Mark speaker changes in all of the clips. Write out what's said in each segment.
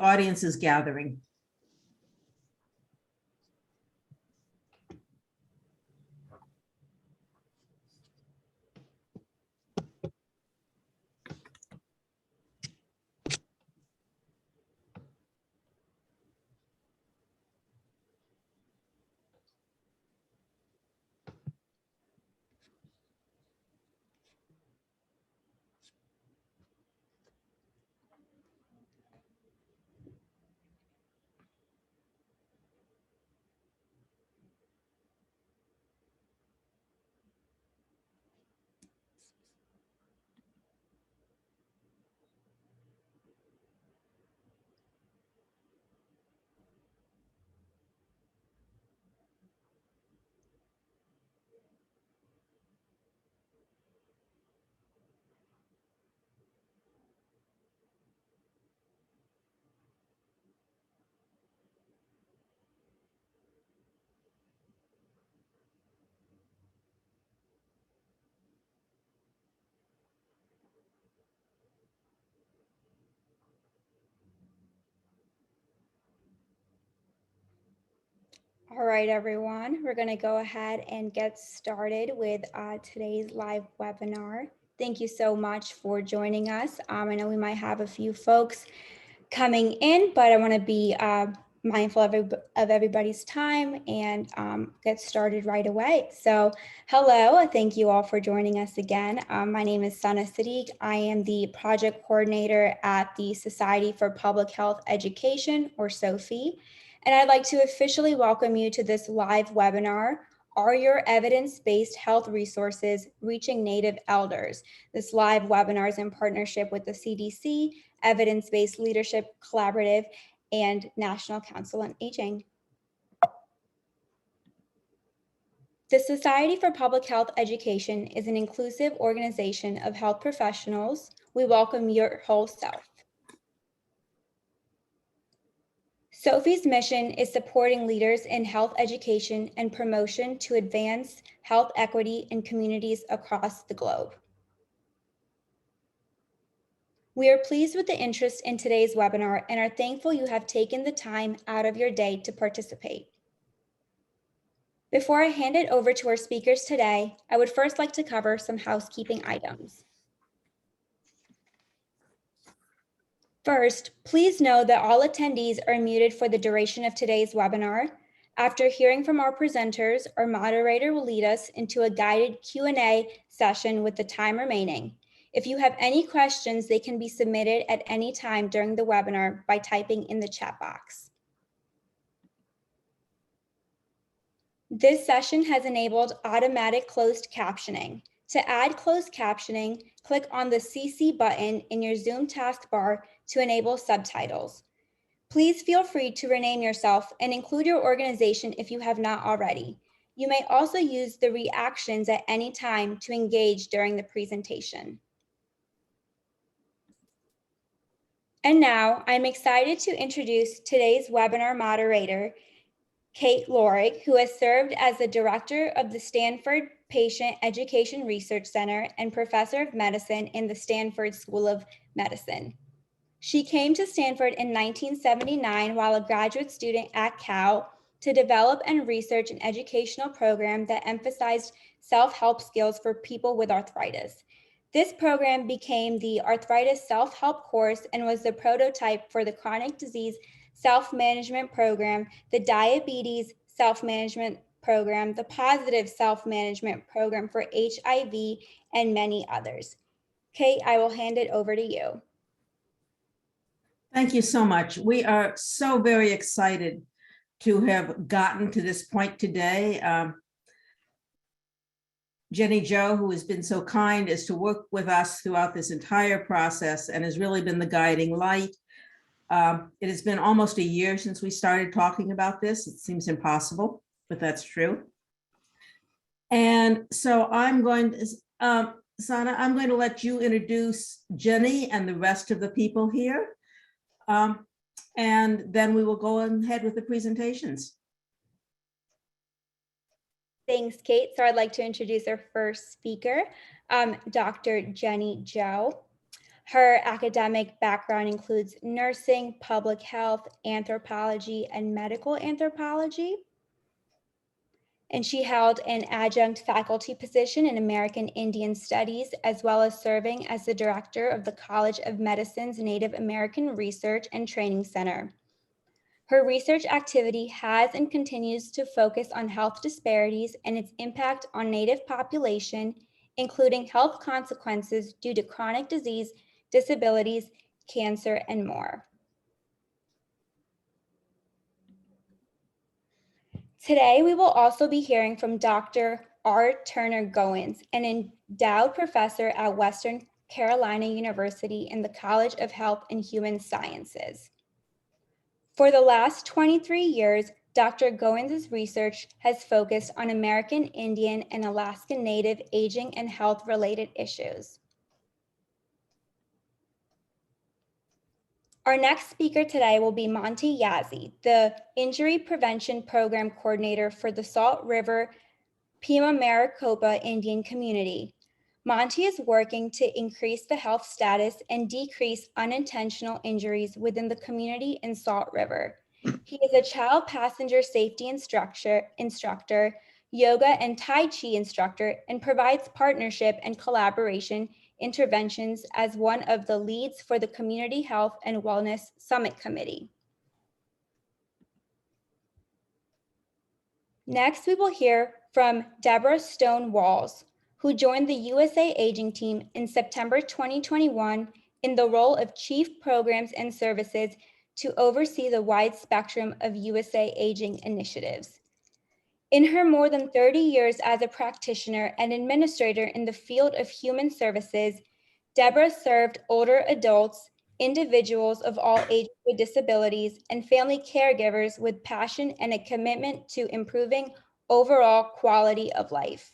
Speaker 1: audience is gathering.
Speaker 2: All right, everyone, we're going to go ahead and get started with today's live webinar. Thank you so much for joining us. I know we might have a few folks coming in, but I want to be mindful of everybody's time and get started right away. So hello, thank you all for joining us again. My name is Sana Sadiq. I am the project coordinator at the Society for Public Health Education, or SOPHE. And I'd like to officially welcome you to this live webinar, Are Your Evidence-Based Health Resources Reaching Native Elders? This live webinar is in partnership with the CDC, Evidence-Based Leadership Collaborative, and National Council on Aging. The Society for Public Health Education is an inclusive organization of health professionals. We welcome your whole self. SOPHE's mission is supporting leaders in health education and promotion to advance health equity in communities across the globe. We are pleased with the interest in today's webinar and are thankful you have taken the time out of your day to participate. Before I hand it over to our speakers today, I would first like to cover some housekeeping items. First, please know that all attendees are muted for the duration of today's webinar. After hearing from our presenters, our moderator will lead us into a guided Q&A session with the time remaining. If you have any questions, they can be submitted at any time during the webinar by typing in the chat box. This session has enabled automatic closed captioning. To add closed captioning, click on the CC button in your Zoom taskbar to enable subtitles. Please feel free to rename yourself and include your organization if you have not already. You may also use the reactions at any time to engage during the presentation. And now I'm excited to introduce today's webinar moderator, Kate Lorig, who has served as the director of the Stanford Patient Education Research Center and professor of medicine in the Stanford School of Medicine. She came to Stanford in 1979 while a graduate student at Cal to develop and research an educational program that emphasized self-help skills for people with arthritis. This program became the Arthritis Self-Help course and was the prototype for the Chronic Disease Self-Management Program, the Diabetes Self-Management Program, the Positive Self-Management Program for HIV, and many others. Kate, I will hand it over to you.
Speaker 1: Thank you so much. We are so very excited to have gotten to this point today. Jenny Jo, who has been so kind as to work with us throughout this entire process and has really been the guiding light. It has been almost a year since we started talking about this. It seems impossible, but that's true. And so I'm going to, Sana, I'm going to let you introduce Jenny and the rest of the people here. And then we will go ahead with the presentations.
Speaker 2: Thanks, Kate. So I'd like to introduce our first speaker, Dr. Jenny Jo. Her academic background includes nursing, public health, anthropology, and medical anthropology. And she held an adjunct faculty position in American Indian Studies, as well as serving as the director of the College of Medicine's Native American Research and Training Center. Her research activity has and continues to focus on health disparities and its impact on Native population, including health consequences due to chronic disease, disabilities, cancer, and more. Today, we will also be hearing from Dr. R Turner Goins, an endowed professor at Western Carolina University in the College of Health and Human Sciences. For the last 23 years, Dr. Goins' research has focused on American Indian and Alaska Native aging and health-related issues. Our next speaker today will be Monte Yazi, the Injury Prevention Program Coordinator for the Salt River Pima Maricopa Indian Community. Monte is working to increase the health status and decrease unintentional injuries within the community in Salt River. He is a child passenger safety instructor, yoga and Tai Chi instructor, and provides partnership and collaboration interventions as one of the leads for the Community Health and Wellness Summit Committee. Next, we will hear from Deborah Stonewall, who joined the USA Aging Team in September 2021 in the role of Chief Programs and Services to oversee the wide spectrum of USA Aging initiatives. In her more than 30 years as a practitioner and administrator in the field of human services, Deborah served older adults, individuals of all ages with disabilities, and family caregivers with passion and a commitment to improving overall quality of life.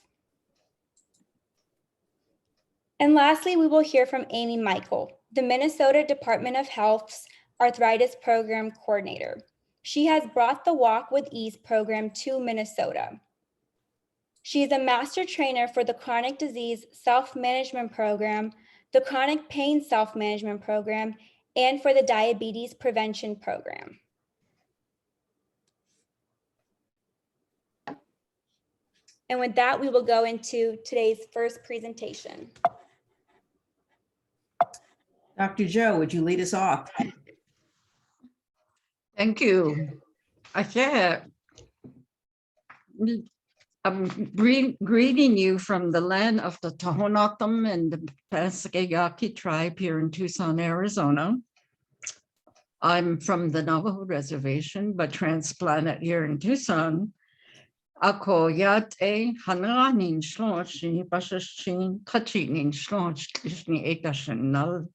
Speaker 2: And lastly, we will hear from Amy Michael, the Minnesota Department of Health's Arthritis Program Coordinator. She has brought the Walk with Ease program to Minnesota. She is a master trainer for the Chronic Disease Self-Management Program, the Chronic Pain Self-Management Program, and for the Diabetes Prevention Program. And with that, we will go into today's first presentation.
Speaker 1: Dr. Joe, would you lead us off?
Speaker 3: Thank you. I'm greeting you from the land of the Tohonotham and the Pascayaki tribe here in Tucson, Arizona. I'm from the Navajo Reservation, but transplanted here in Tucson. Ako yate hananin shloshi bashashin kachinin shlosh kishni ekashinal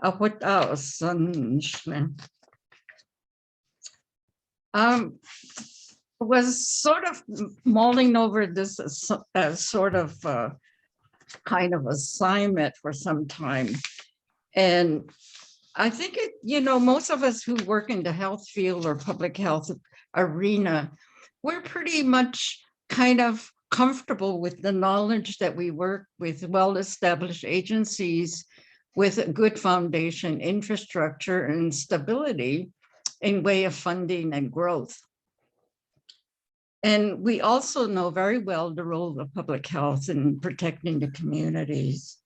Speaker 3: awata sanishne. Was sort of mulling over this sort of kind of assignment for some time. And I think most of us who work in the health field or public health arena, we're pretty much kind of comfortable with the knowledge that we work with well-established agencies with a good foundation, infrastructure, and stability in way of funding and growth. And we also know very well the role of public health in protecting the communities.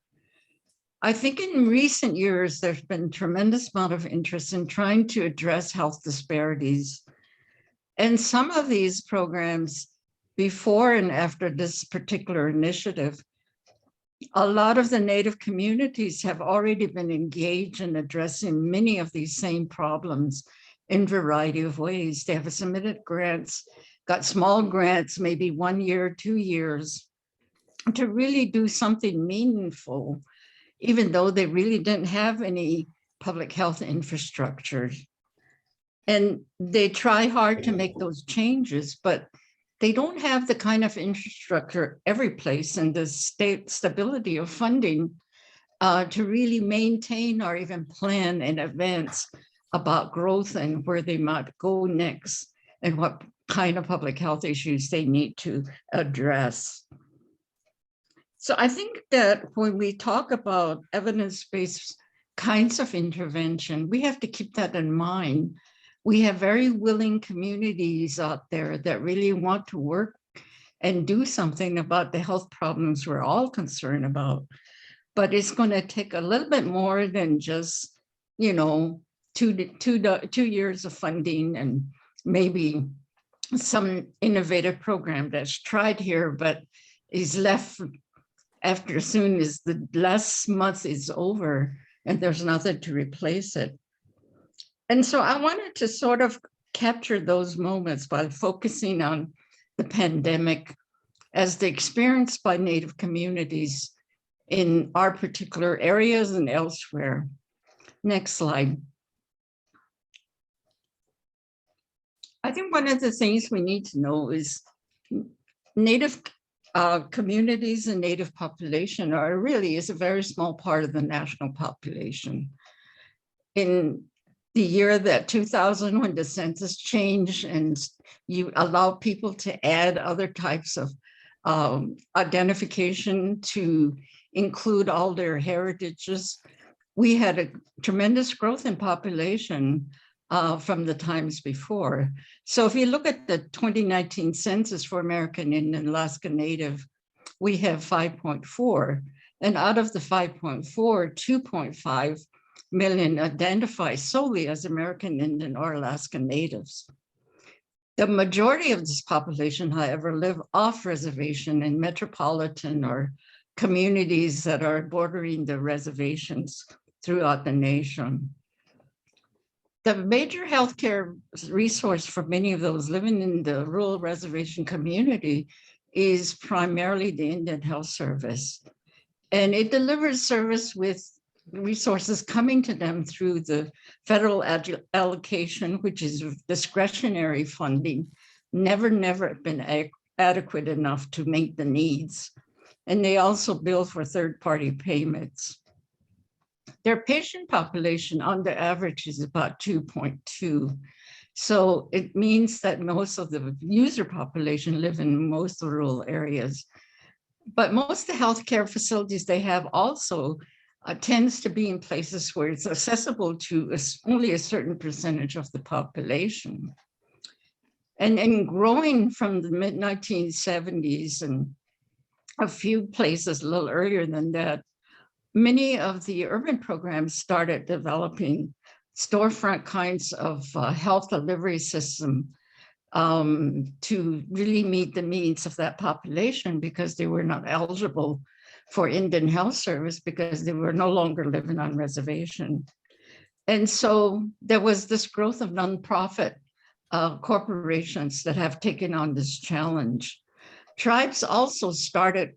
Speaker 3: I think in recent years, there's been tremendous amount of interest in trying to address health disparities. And some of these programs, before and after this particular initiative, a lot of the Native communities have already been engaged in addressing many of these same problems in a variety of ways. They have submitted grants, got small grants, maybe 1 year, 2 years, to really do something meaningful, even though they really didn't have any public health infrastructure. And they try hard to make those changes, but they don't have the kind of infrastructure every place and the stability of funding to really maintain or even plan in advance about growth and where they might go next and what kind of public health issues they need to address. So I think that when we talk about evidence-based kinds of intervention. We have to keep that in mind. We have very willing communities out there that really want to work and do something about the health problems we're all concerned about. But it's going to take a little bit more than just, you know, 2 years of funding and maybe some innovative program that's tried here, but is left after as soon as the last month is over and there's nothing to replace it. And so I wanted to sort of capture those moments by focusing on the pandemic as the experience by Native communities in our particular areas and elsewhere. Next slide. I think one of the things we need to know is Native communities and Native population is a very small part of the national population. In the year that 2000, when the census changed and you allow people to add other types of identification to include all their heritages, we had a tremendous growth in population from the times before. So if you look at the 2019 census for American Indian Alaska Native, we have 5.4. And out of the 5.4, 2.5 million identify solely as American Indian or Alaska Natives. The majority of this population, however, live off reservation in metropolitan or communities that are bordering the reservations throughout the nation. The major healthcare resource for many of those living in the rural reservation community is primarily the Indian Health Service. And it delivers service with resources coming to them through the federal allocation, which is discretionary funding, never been adequate enough to meet the needs. And they also bill for third-party payments. Their patient population on the average is about 2.2. So it means that most of the user population live in most rural areas. But most of the healthcare facilities they have also tends to be in places where it's accessible to only a certain percentage of the population. And in growing from the mid-1970s and a few places a little earlier than that, many of the urban programs started developing storefront kinds of health delivery system to really meet the needs of that population, because they were not eligible for Indian Health Service because they were no longer living on reservation. And so there was this growth of nonprofit corporations that have taken on this challenge. Tribes also started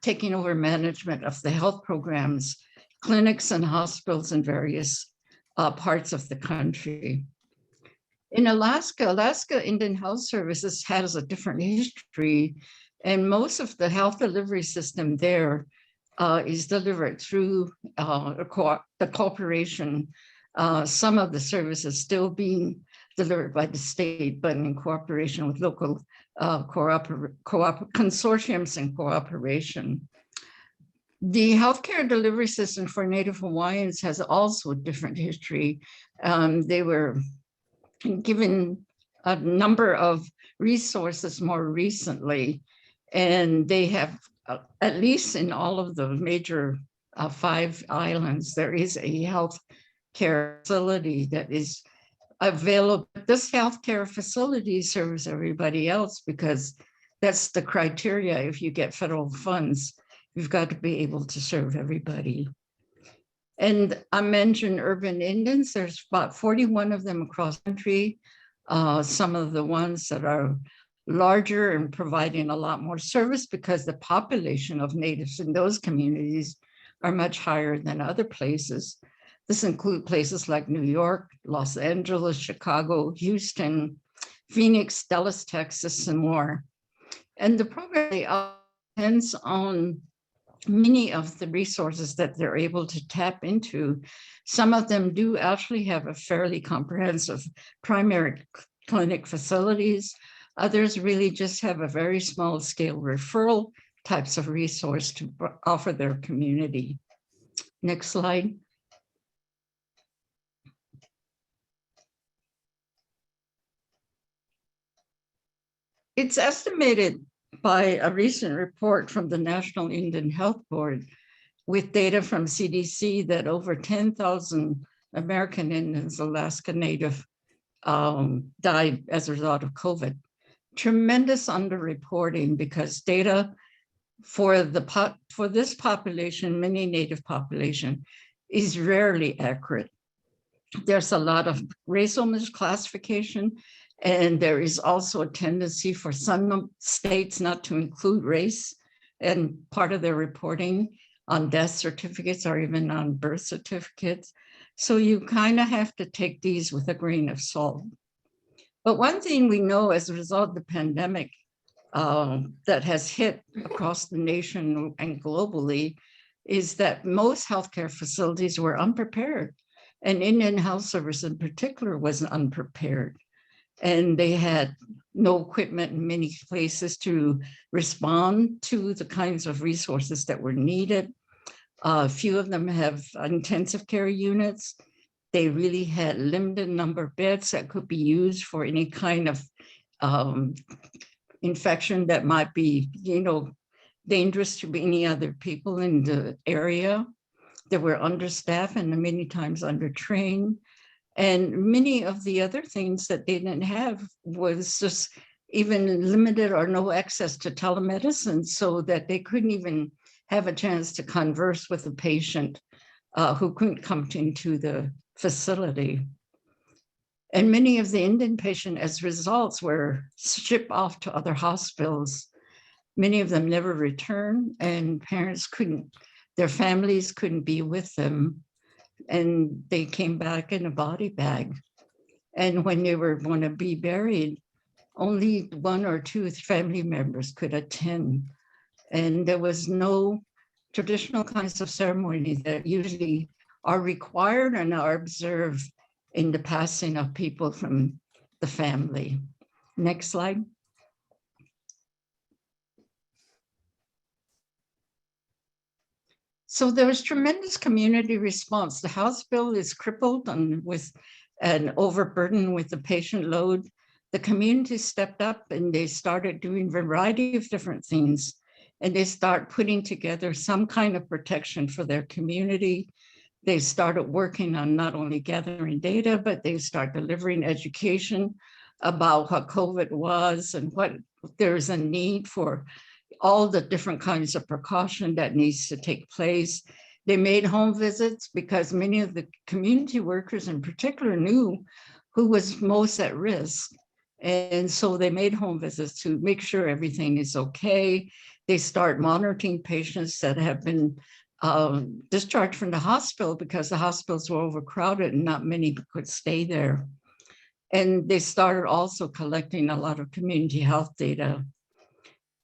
Speaker 3: taking over management of the health programs, clinics and hospitals in various parts of the country. In Alaska Indian Health Services has a different history, and most of the health delivery system there is delivered through the corporation. Some of the services still being delivered by the state, but in cooperation with local consortiums and cooperation. The healthcare delivery system for Native Hawaiians has also a different history. They were given a number of resources more recently, and they have, at least in all of the major 5 islands, there is a health care facility that is available. This healthcare facility serves everybody else because that's the criteria. If you get federal funds, you've got to be able to serve everybody. And I mentioned urban Indians. There's about 41 of them across the country. Some of the ones that are larger and providing a lot more service because the population of natives in those communities are much higher than other places. This includes places like New York, Los Angeles, Chicago, Houston, Phoenix, Dallas, Texas, and more. And the program depends on many of the resources that they're able to tap into. Some of them do actually have a fairly comprehensive primary clinic facilities. Others really just have a very small scale referral types of resource to offer their community. Next slide. It's estimated by a recent report from the National Indian Health Board with data from CDC that over 10,000 American Indians, Alaska Native, died as a result of COVID. Tremendous underreporting because data for this population, many Native population, is rarely accurate. There's a lot of racial misclassification, and there is also a tendency for some states not to include race and part of their reporting on death certificates or even on birth certificates. So you kind of have to take these with a grain of salt. But one thing we know as a result of the pandemic that has hit across the nation and globally is that most healthcare facilities were unprepared. And Indian Health Service in particular was unprepared. And they had no equipment in many places to respond to the kinds of resources that were needed. A few of them have intensive care units. They really had limited number of beds that could be used for any kind of infection that might be, dangerous to any other people in the area. They were understaffed and many times undertrained. And many of the other things that they didn't have was just even limited or no access to telemedicine, so that they couldn't even have a chance to converse with a patient who couldn't come into the facility. And many of the Indian patients, as results, were shipped off to other hospitals. Many of them never returned, and their families couldn't be with them. And they came back in a body bag. And when they were going to be buried, only one or two family members could attend. And there was no traditional kinds of ceremonies that usually are required and are observed in the passing of people from the family. Next slide. So there was tremendous community response. The House bill is crippled and with an overburden with the patient load. The community stepped up and they started doing a variety of different things. And they start putting together some kind of protection for their community. They started working on not only gathering data, but they start delivering education about what COVID was and what there's a need for all the different kinds of precaution that needs to take place. They made home visits because many of the community workers in particular knew who was most at risk. And so they made home visits to make sure everything is okay. They start monitoring patients that have been discharged from the hospital because the hospitals were overcrowded and not many could stay there. And they started also collecting a lot of community health data.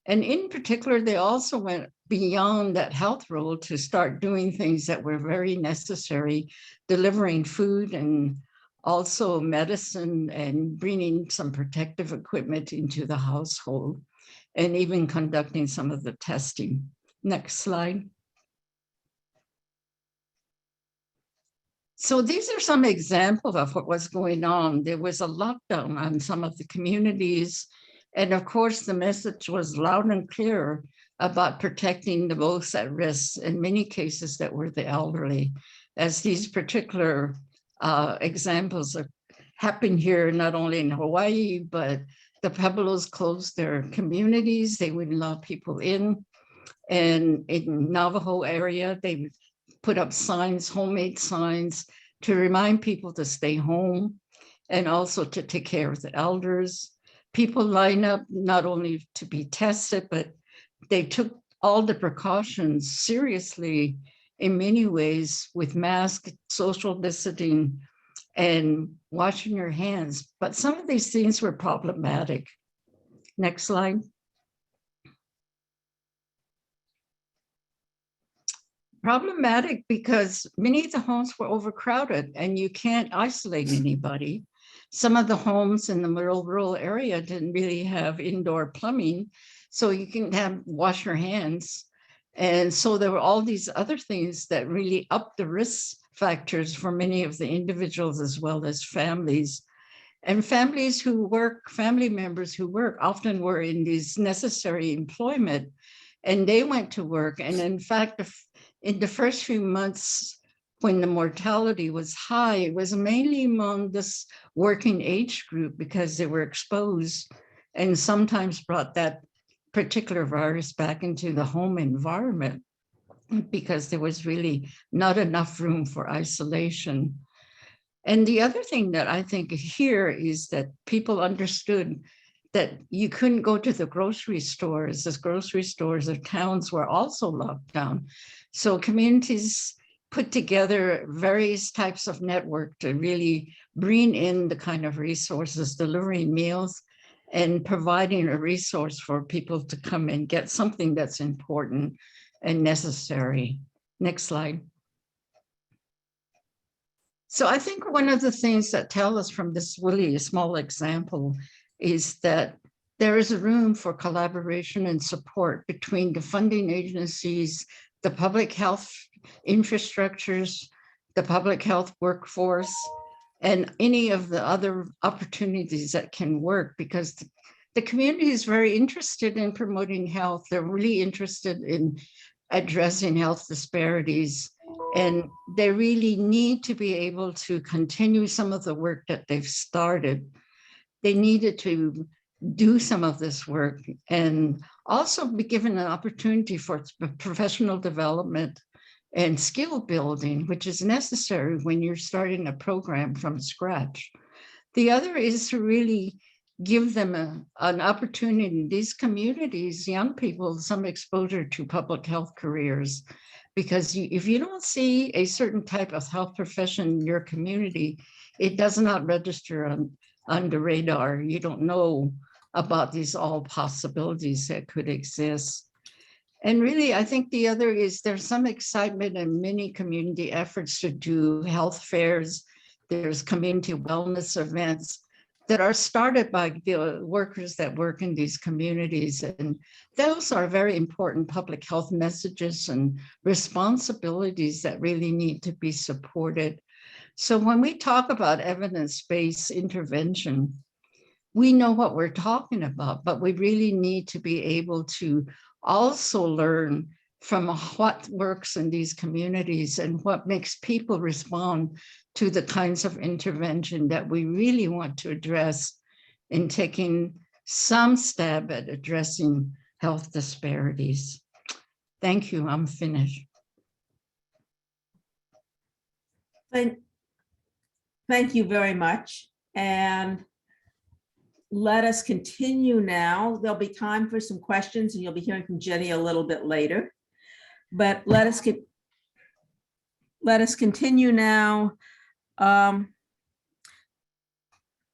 Speaker 3: And in particular, they also went beyond that health role to start doing things that were very necessary, delivering food and also medicine and bringing some protective equipment into the household and even conducting some of the testing. Next slide. So these are some examples of what was going on. There was a lockdown on some of the communities. And of course, the message was loud and clear about protecting the most at risk, in many cases that were the elderly, as these particular examples happen here, not only in Hawaii, but the Pueblos closed their communities. They wouldn't allow people in. And in Navajo area, they put up signs, homemade signs, to remind people to stay home and also to take care of the elders. People line up not only to be tested, but they took all the precautions seriously in many ways with masks, social distancing, and washing your hands. But some of these things were problematic. Next slide. Problematic because many of the homes were overcrowded and you can't isolate anybody. Some of the homes in the rural area didn't really have indoor plumbing, so you can wash your hands. And so there were all these other things that really upped the risk factors for many of the individuals as well as families. And family members who work often were in these necessary employment, and they went to work. And in fact, in the first few months when the mortality was high, it was mainly among this working age group because they were exposed and sometimes brought that particular virus back into the home environment because there was really not enough room for isolation. And the other thing that I think here is that people understood that you couldn't go to the grocery stores, as grocery stores of towns were also locked down. So communities put together various types of network to really bring in the kind of resources, delivering meals and providing a resource for people to come and get something that's important and necessary. Next slide. So I think one of the things that tell us from this really small example is that there is a room for collaboration and support between the funding agencies, the public health infrastructures, the public health workforce, and any of the other opportunities that can work, because the community is very interested in promoting health. They're really interested in addressing health disparities, and they really need to be able to continue some of the work that they've started. They needed to do some of this work and also be given an opportunity for professional development and skill building, which is necessary when you're starting a program from scratch. The other is to really give them an opportunity, these communities, young people, some exposure to public health careers. Because if you don't see a certain type of health profession in your community, it does not register on the radar. You don't know about these all possibilities that could exist. And really, I think the other is there's some excitement in many community efforts to do health fairs. There's community wellness events that are started by the workers that work in these communities. And those are very important public health messages and responsibilities that really need to be supported. So when we talk about evidence-based intervention, we know what we're talking about, but we really need to be able to also learn from what works in these communities and what makes people respond to the kinds of intervention that we really want to address in taking some stab at addressing health disparities. Thank you, I'm finished.
Speaker 1: Thank you very much. And let us continue now. There'll be time for some questions and you'll be hearing from Jenny a little bit later. But let us continue now.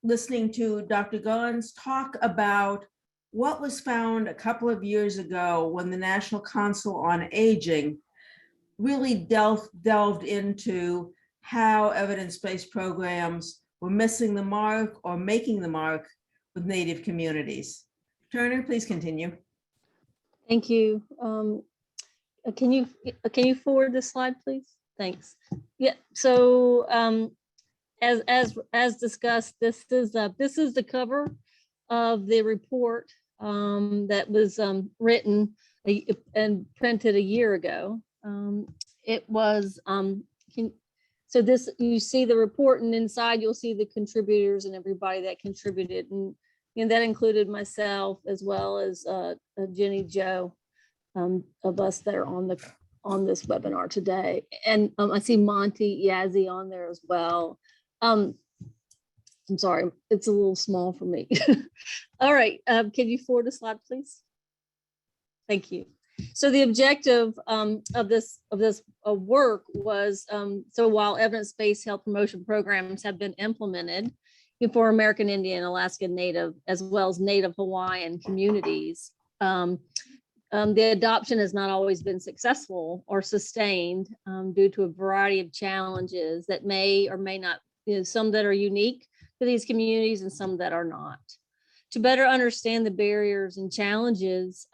Speaker 1: Listening to Dr. Goins talk about what was found a couple of years ago when the National Council on Aging really delved into how evidence-based programs were missing the mark or making the mark with Native communities. Turner, please continue.
Speaker 4: Thank you. Can you forward the slide, please? Thanks. Yeah. So as discussed, this is the cover of the report that was written and printed a year ago. It was so this, you see the report, and inside you'll see the contributors and everybody that contributed, and that included myself as well as Jenny, Joe, of us that are on this webinar today, and I see Monte Yazi on there as well. I'm sorry, it's a little small for me. All right, can you forward the slide, please? Thank you. So the objective of this work was, so while evidence-based health promotion programs have been implemented for American Indian, Alaska Native, as well as Native Hawaiian communities, the adoption has not always been successful or sustained due to a variety of challenges that may or may not, some that are unique to these communities and some that are not. To better understand the barriers and challenges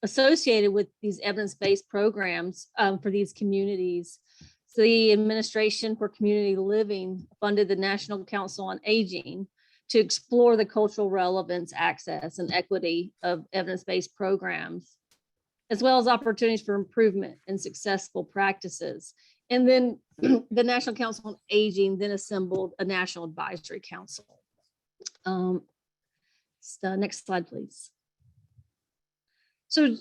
Speaker 4: associated with these evidence-based programs for these communities, so the Administration for Community Living funded the National Council on Aging to explore the cultural relevance, access, and equity of evidence-based programs, as well as opportunities for improvement and successful practices. And then the National Council on Aging then assembled a National Advisory Council. Next slide, please. So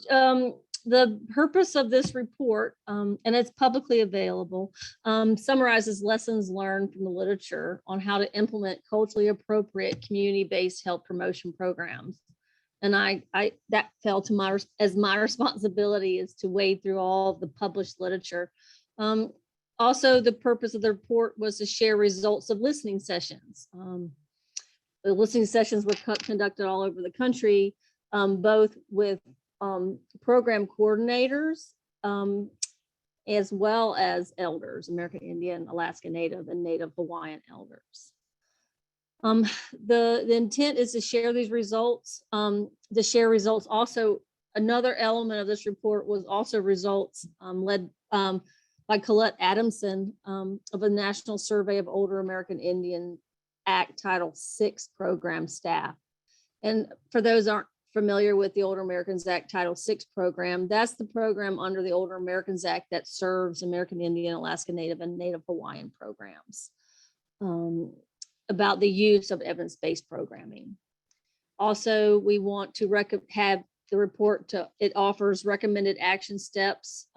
Speaker 4: the purpose of this report, and it's publicly available, summarizes lessons learned from the literature on how to implement culturally appropriate community-based health promotion programs. And that fell to my responsibility is to wade through all of the published literature. Also, the purpose of the report was to share results of listening sessions. The listening sessions were conducted all over the country, both with program coordinators, as well as elders, American Indian, Alaska Native, and Native Hawaiian elders. The intent is to share these results. To share results also, another element of this report was also results led by Colette Adamson of a National Survey of Older American Indian Act Title VI program staff. And for those aren't familiar with the Older Americans Act Title VI program, that's the program under the Older Americans Act that serves American Indian, Alaska Native, and Native Hawaiian programs about the use of evidence-based programming. Also, we want to have the report it offers recommended action steps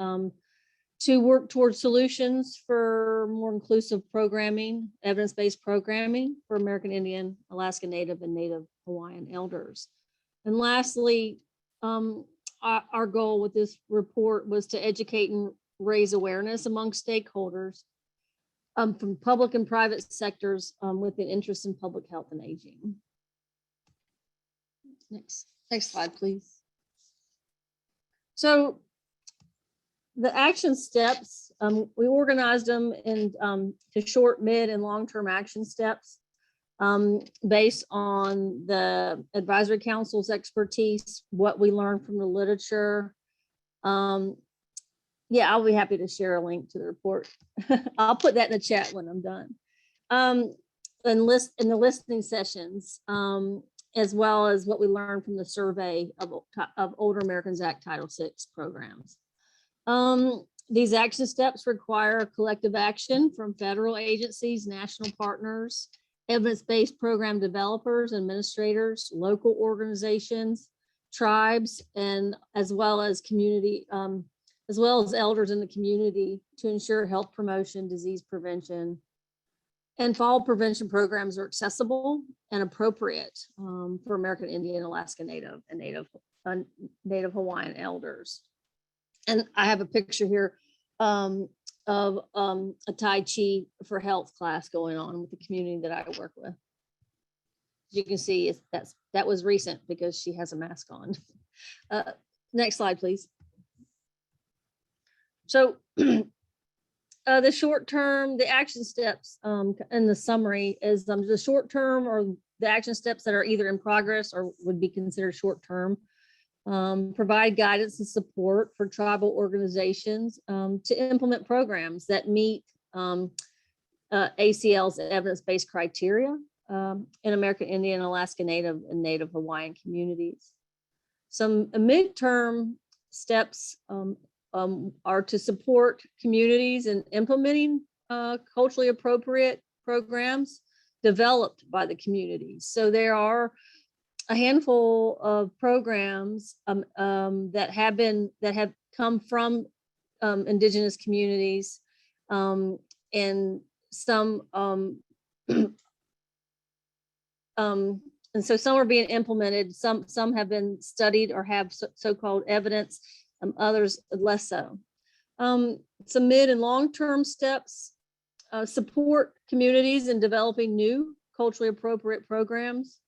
Speaker 4: to work towards solutions for more inclusive programming, evidence-based programming for American Indian, Alaska Native, and Native Hawaiian elders. And lastly, our goal with this report was to educate and raise awareness among stakeholders from public and private sectors with an interest in public health and aging. Next slide, please. So the action steps, we organized them into short, mid, and long-term action steps based on the advisory council's expertise, what we learned from the literature. Yeah, I'll be happy to share a link to the report. I'll put that in the chat when I'm done. And in the listening sessions, as well as what we learned from the survey of Older Americans Act Title VI programs. These action steps require collective action from federal agencies, national partners, evidence-based program developers, administrators, local organizations, tribes, and as well as community, as well as elders in the community to ensure health promotion, disease prevention, and fall prevention programs are accessible and appropriate for American Indian, Alaska Native, and Native Hawaiian elders. And I have a picture here of a Tai Chi for Health class going on with the community that I work with. As you can see, that was recent because she has a mask on. Next slide, please. So the short term, the action steps in the summary is the short term or the action steps that are either in progress or would be considered short term. Provide guidance and support for tribal organizations to implement programs that meet ACL's evidence-based criteria in American Indian, Alaska Native, and Native Hawaiian communities. Some midterm steps are to support communities in implementing culturally appropriate programs developed by the communities. So there are a handful of programs that have come from indigenous communities, and some and so some are being implemented. Some have been studied or have so-called evidence. Others less so. Some mid and long-term steps support communities in developing new culturally appropriate programs,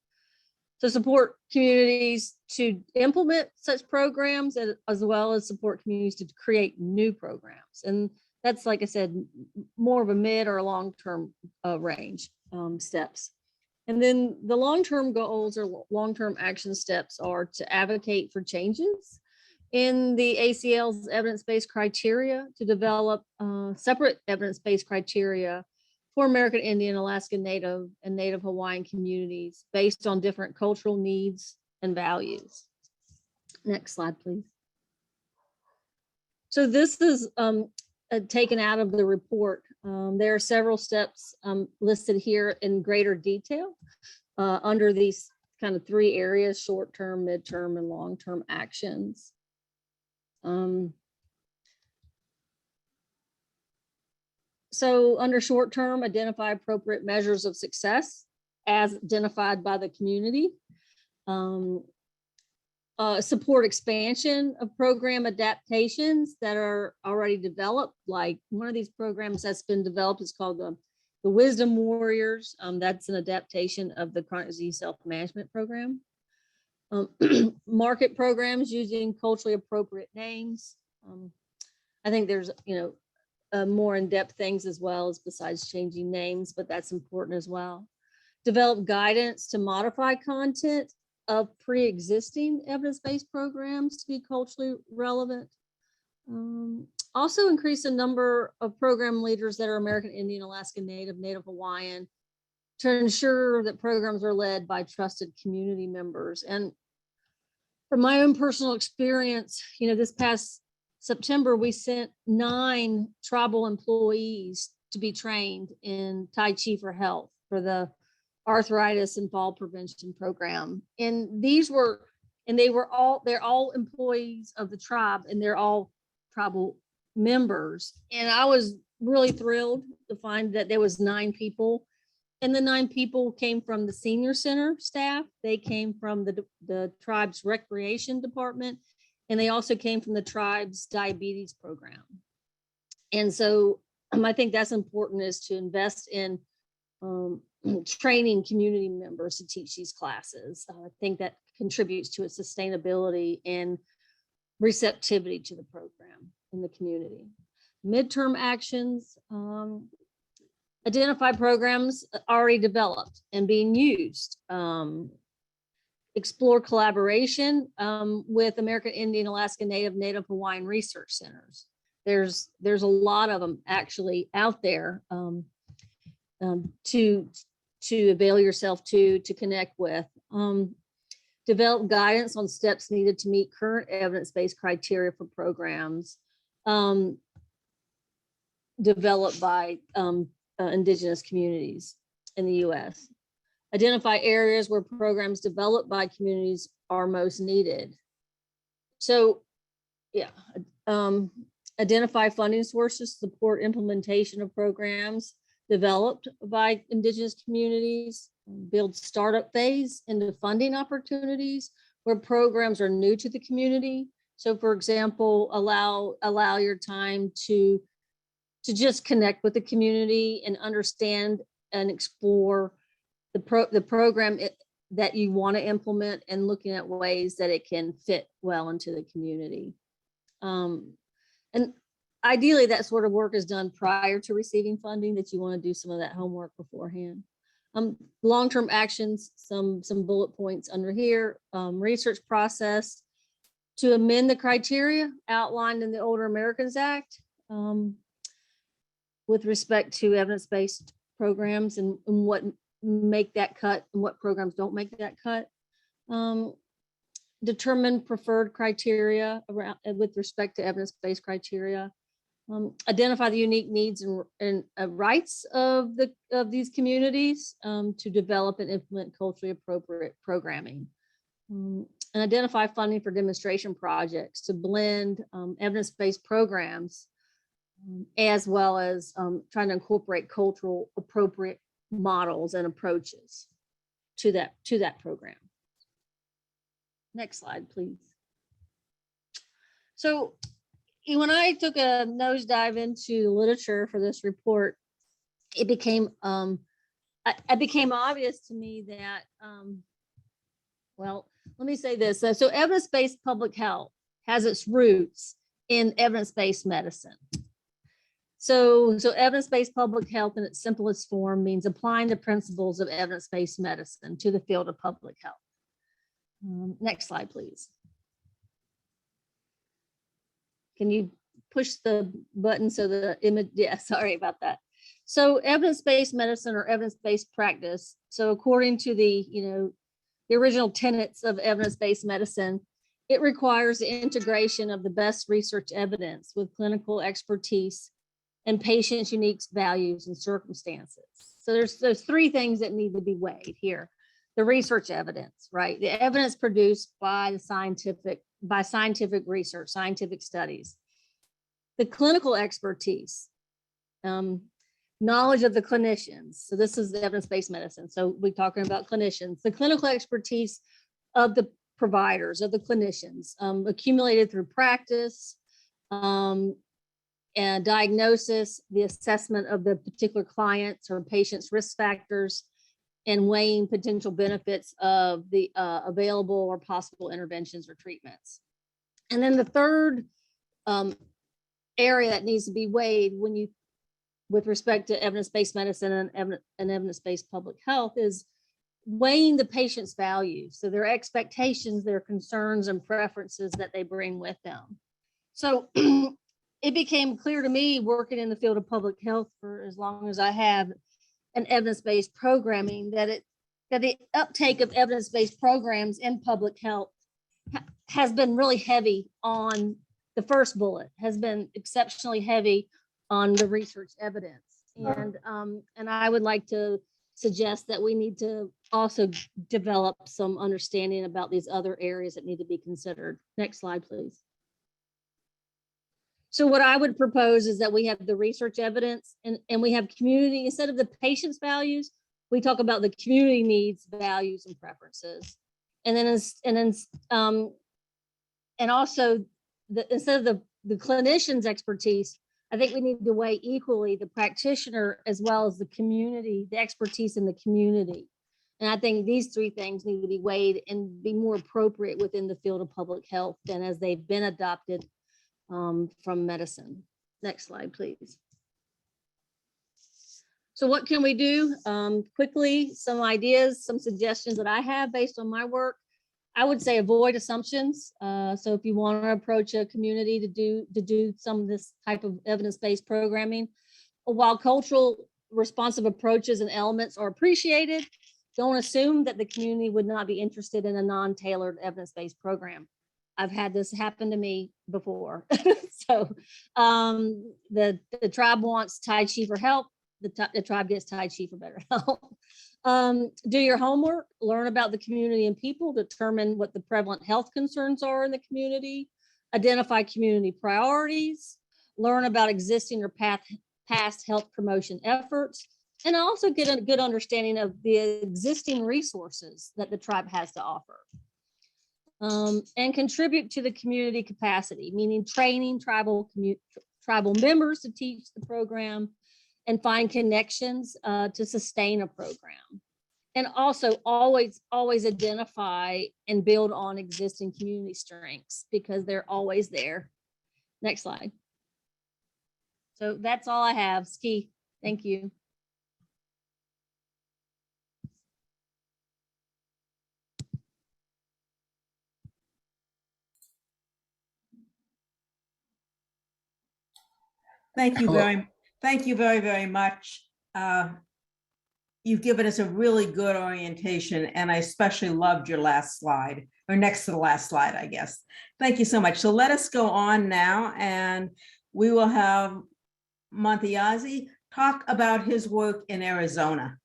Speaker 4: to support communities to implement such programs, as well as support communities to create new programs. And that's, like I said, more of a mid or a long-term range steps. And then the long-term goals or long-term action steps are to advocate for changes in the ACL's evidence-based criteria, to develop separate evidence-based criteria for American Indian, Alaska Native, and Native Hawaiian communities based on different cultural needs and values. Next slide, please. So this is taken out of the report. There are several steps listed here in greater detail under these kind of 3 areas: short-term, mid-term, and long-term actions. So under short-term, identify appropriate measures of success as identified by the community. Support expansion of program adaptations that are already developed. Like one of these programs that's been developed is called the Wisdom Warriors. That's an adaptation of the Chronic Disease Self-Management Program. Market programs using culturally appropriate names. I think there's, more in-depth things as well as besides changing names, but that's important as well. Develop guidance to modify content of pre-existing evidence-based programs to be culturally relevant. Also increase the number of program leaders that are American Indian, Alaska Native, Native Hawaiian to ensure that programs are led by trusted community members. And from my own personal experience, this past September, we sent 9 tribal employees to be trained in Tai Chi for Health for the arthritis and fall prevention program. And they're all employees of the tribe, and they're all tribal members. And I was really thrilled to find that there was 9 people. And the 9 people came from the senior center staff. They came from the tribe's recreation department. And they also came from the tribe's diabetes program. And so I think that's important, is to invest in training community members to teach these classes. I think that contributes to its sustainability and receptivity to the program in the community. Midterm actions, identify programs already developed and being used. Explore collaboration with American Indian, Alaska Native, Native Hawaiian research centers. There's a lot of them actually out there to avail yourself to connect with. Develop guidance on steps needed to meet current evidence-based criteria for programs developed by Indigenous communities in the U.S. Identify areas where programs developed by communities are most needed. So, identify funding sources to support implementation of programs developed by Indigenous communities. Build startup phase into funding opportunities where programs are new to the community. So, for example, allow your time to just connect with the community and understand and explore the program that you want to implement, and looking at ways that it can fit well into the community. And ideally, that sort of work is done prior to receiving funding, that you want to do some of that homework beforehand. Long-term actions, some bullet points under here. Research process to amend the criteria outlined in the Older Americans Act with respect to evidence-based programs and what make that cut and what programs don't make that cut. Determine preferred criteria around with respect to evidence-based criteria. Identify the unique needs and rights of these communities to develop and implement culturally appropriate programming. And identify funding for demonstration projects to blend evidence-based programs as well as trying to incorporate cultural appropriate models and approaches to that program. Next slide, please. So when I took a nosedive into literature for this report, it became obvious to me that, well, let me say this. So evidence-based public health has its roots in evidence-based medicine. So evidence-based public health in its simplest form means applying the principles of evidence-based medicine to the field of public health. Next slide, please. Can you push the button so the image, yeah, sorry about that. So evidence-based medicine or evidence-based practice. So according to the, the original tenets of evidence-based medicine, it requires the integration of the best research evidence with clinical expertise and patients' unique values and circumstances. So there's three things that need to be weighed here. The research evidence, right? The evidence produced by scientific research, scientific studies. The clinical expertise, knowledge of the clinicians. So this is the evidence-based medicine. So we're talking about clinicians. The clinical expertise of the providers, of the clinicians, accumulated through practice, and diagnosis, the assessment of the particular clients or patient's risk factors, and weighing potential benefits of the available or possible interventions or treatments. And then the third area that needs to be weighed with respect to evidence-based medicine and evidence-based public health is weighing the patient's values. So their expectations, their concerns and preferences that they bring with them. So it became clear to me, working in the field of public health for as long as I have, and evidence-based programming, that the uptake of evidence-based programs in public health has been really heavy on the first bullet, has been exceptionally heavy on the research evidence. And I would like to suggest that we need to also develop some understanding about these other areas that need to be considered. Next slide, please. So what I would propose is that we have the research evidence and we have community, instead of the patient's values, we talk about the community needs, values, and preferences. And then also instead of the clinician's expertise, I think we need to weigh equally the practitioner as well as the community, the expertise in the community. And I think these three things need to be weighed and be more appropriate within the field of public health than as they've been adopted from medicine. Next slide, please. So what can we do? Quickly, some ideas, some suggestions that I have based on my work. I would say avoid assumptions. So if you want to approach a community to do some of this type of evidence-based programming, while cultural responsive approaches and elements are appreciated, don't assume that the community would not be interested in a non-tailored evidence-based program. I've had this happen to me before. So the tribe wants Tai Chi for help. The tribe gets Tai Chi for better help. Do your homework, learn about the community and people, determine what the prevalent health concerns are in the community, identify community priorities, learn about existing or past health promotion efforts, and also get a good understanding of the existing resources that the tribe has to offer. And contribute to the community capacity, meaning training tribal members to teach the program and find connections to sustain a program. And also always identify and build on existing community strengths because they're always there. Next slide. So that's all I have. Ski, thank you.
Speaker 1: Thank you very, very much. You've given us a really good orientation, and I especially loved your last slide, or next to the last slide, I guess. Thank you so much. So let us go on now, and we will have Monte Yazi talk about his work in Arizona.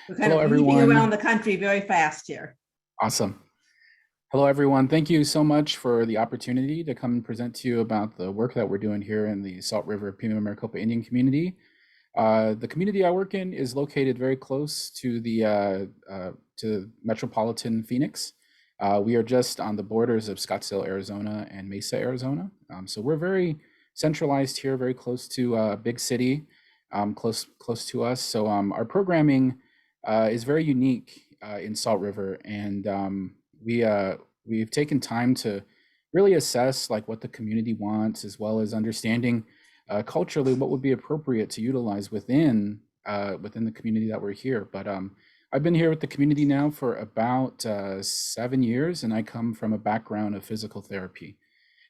Speaker 1: We're kind of moving around the country very fast here.
Speaker 5: Awesome. Hello, everyone. Thank you so much for the opportunity to come and present to you about the work that we're doing here in the Salt River Pima Maricopa Indian community. The community I work in is located very close to the metropolitan Phoenix. We are just on the borders of Scottsdale, Arizona and Mesa, Arizona. So we're very centralized here, very close to a big city, close to us. So our programming is very unique in Salt River, and we've taken time to really assess like what the community wants, as well as understanding culturally what would be appropriate to utilize within the community that we're here. But I've been here with the community now for about 7 years, and I come from a background of physical therapy.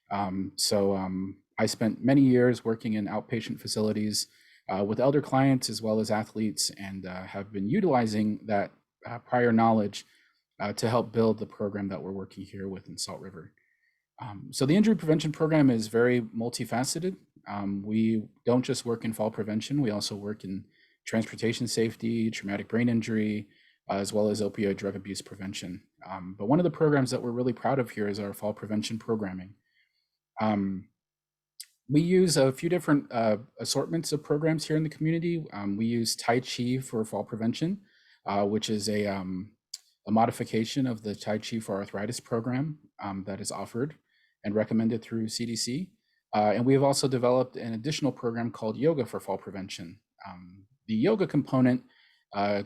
Speaker 5: I spent many years working in outpatient facilities with elder clients as well as athletes, and have been utilizing that prior knowledge to help build the program that we're working here with in Salt River. So the injury prevention program is very multifaceted. We don't just work in fall prevention, we also work in transportation safety, traumatic brain injury, as well as opioid drug abuse prevention. But one of the programs that we're really proud of here is our fall prevention programming. We use a few different assortments of programs here in the community. We use Tai Chi for fall prevention, which is a modification of the Tai Chi for arthritis program that is offered and recommended through CDC. And we have also developed an additional program called Yoga for Fall Prevention. The yoga component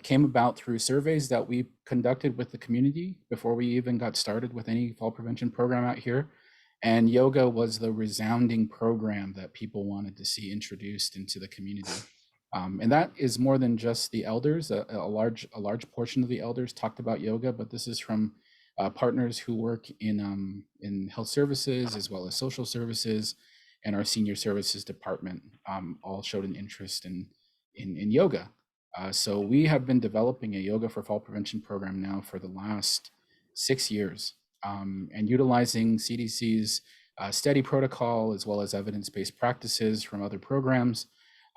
Speaker 5: came about through surveys that we conducted with the community before we even got started with any fall prevention program out here. And yoga was the resounding program that people wanted to see introduced into the community. And that is more than just the elders. A large portion of the elders talked about yoga, but this is from partners who work in health services as well as social services, and our senior services department all showed an interest in yoga. So we have been developing a yoga for fall prevention program now for the last 6 years, and utilizing CDC's STEADY protocol as well as evidence-based practices from other programs.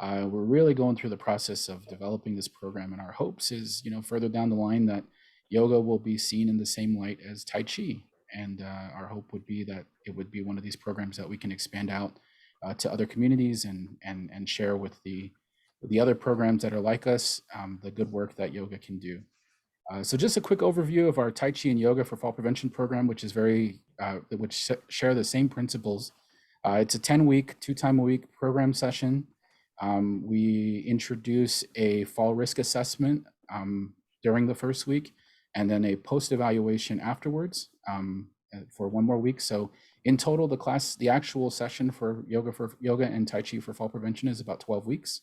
Speaker 5: We're really going through the process of developing this program, and our hopes is, further down the line that yoga will be seen in the same light as Tai Chi. And our hope would be that it would be one of these programs that we can expand out to other communities and share with the other programs that are like us, the good work that yoga can do. So just a quick overview of our Tai Chi and Yoga for Fall Prevention program, which is which share the same principles. It's a 10-week, 2-time-a-week program session. We introduce a fall risk assessment during the first week, and then a post-evaluation afterwards for 1 more week. So in total, the actual session for yoga and Tai Chi for fall prevention is about 12 weeks.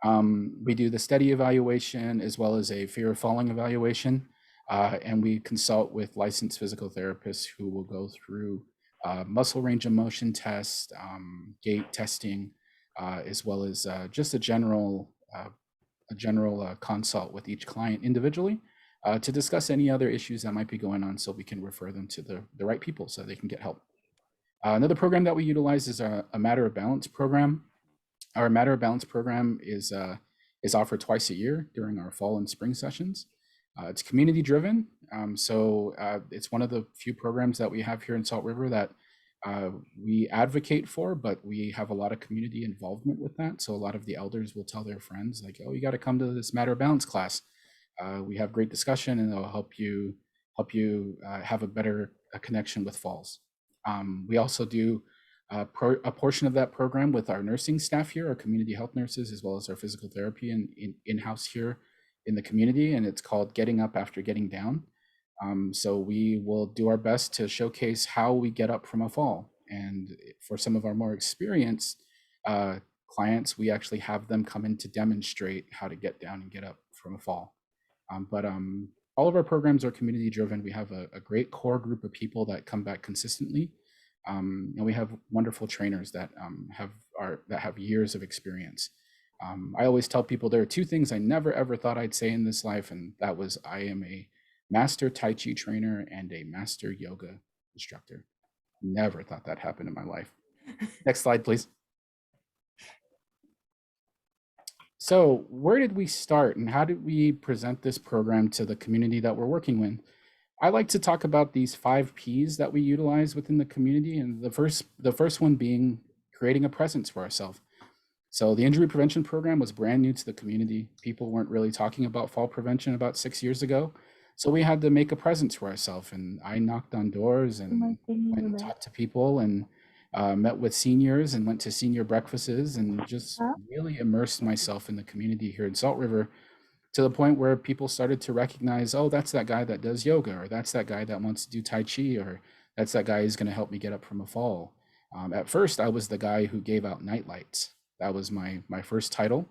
Speaker 5: We do the STEADY evaluation as well as a fear of falling evaluation, and we consult with licensed physical therapists who will go through muscle range of motion test, gait testing, as well as just a general consult with each client individually to discuss any other issues that might be going on, so we can refer them to the right people so they can get help. Another program that we utilize is a Matter of Balance program. Our Matter of Balance program is offered twice a year during our fall and spring sessions. It's community driven, so it's one of the few programs that we have here in Salt River that we advocate for, but we have a lot of community involvement with that. So a lot of the elders will tell their friends, like, "Oh, you got to come to this Matter of Balance class. We have great discussion, and it'll help you have a better connection with falls." We also do a portion of that program with our nursing staff here, our community health nurses, as well as our physical therapy and in-house here in the community, and it's called Getting Up After Getting Down. So we will do our best to showcase how we get up from a fall. And for some of our more experienced clients, we actually have them come in to demonstrate how to get down and get up from a fall. But all of our programs are community driven. We have a great core group of people that come back consistently. And we have wonderful trainers that have years of experience. I always tell people there are 2 things I never ever thought I'd say in this life, and that was I am a master Tai Chi trainer and a master yoga instructor. Never thought that happened in my life. Next slide, please. So where did we start, and how did we present this program to the community that we're working with? I like to talk about these 5 Ps that we utilize within the community, and the first one being creating a presence for ourselves. So the injury prevention program was brand new to the community. People weren't really talking about fall prevention about 6 years ago. So we had to make a presence for ourselves, and I knocked on doors and went and talked to people and met with seniors and went to senior breakfasts and just really immersed myself in the community here in Salt River, to the point where people started to recognize, oh, that's that guy that does yoga, or that's that guy that wants to do Tai Chi, or that's that guy who's going to help me get up from a fall. At first, I was the guy who gave out night lights. That was my first title.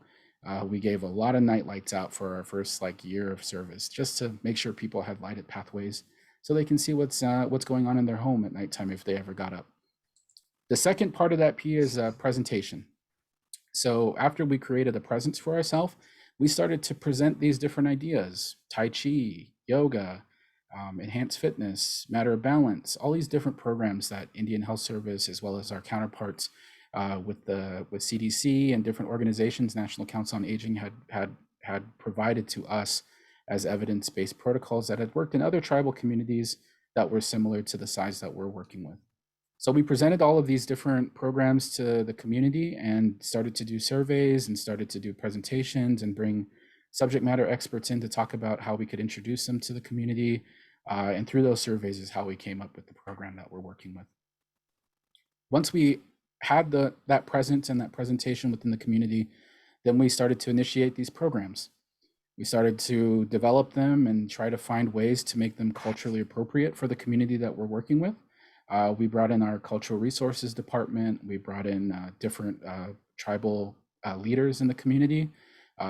Speaker 5: We gave a lot of night lights out for our first year of service, just to make sure people had lighted pathways so they can see what's going on in their home at nighttime if they ever got up. The second part of that P is presentation. So after we created a presence for ourselves, we started to present these different ideas: Tai Chi, yoga, enhanced fitness, matter of balance, all these different programs that Indian Health Service, as well as our counterparts with CDC and different organizations, National Council on Aging, had provided to us as evidence-based protocols that had worked in other tribal communities that were similar to the size that we're working with. So we presented all of these different programs to the community and started to do surveys and started to do presentations and bring subject matter experts in to talk about how we could introduce them to the community. And through those surveys is how we came up with the program that we're working with. Once we had that presence and that presentation within the community, then we started to initiate these programs. We started to develop them and try to find ways to make them culturally appropriate for the community that we're working with. We brought in our cultural resources department. We brought in different tribal leaders in the community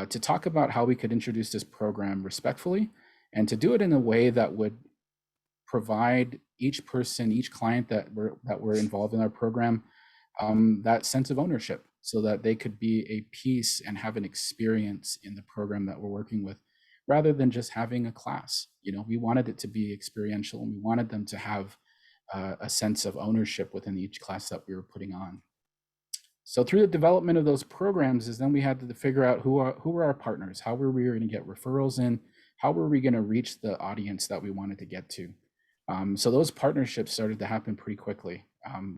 Speaker 5: to talk about how we could introduce this program respectfully and to do it in a way that would provide each person, each client that were involved in our program, that sense of ownership, so that they could be a piece and have an experience in the program that we're working with, rather than just having a class. You know, we wanted it to be experiential, and we wanted them to have a sense of ownership within each class that we were putting on. So through the development of those programs is then we had to figure out who were our partners, how were we going to get referrals in, how were we going to reach the audience that we wanted to get to. So those partnerships started to happen pretty quickly.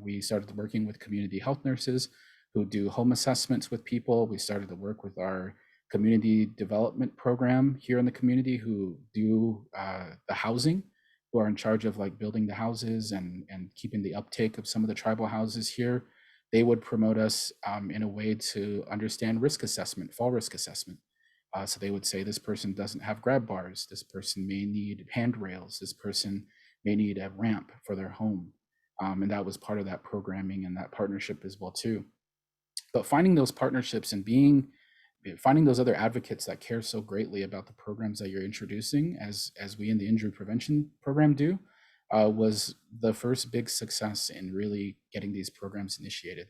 Speaker 5: We started working with community health nurses who do home assessments with people. We started to work with our community development program here in the community who do the housing, who are in charge of like building the houses and keeping the uptake of some of the tribal houses here. They would promote us in a way to understand risk assessment, fall risk assessment. So they would say, this person doesn't have grab bars. This person may need handrails. This person may need a ramp for their home. And that was part of that programming and that partnership as well too. But finding those partnerships and finding those other advocates that care so greatly about the programs that you're introducing, as we in the injury prevention program do, was the first big success in really getting these programs initiated.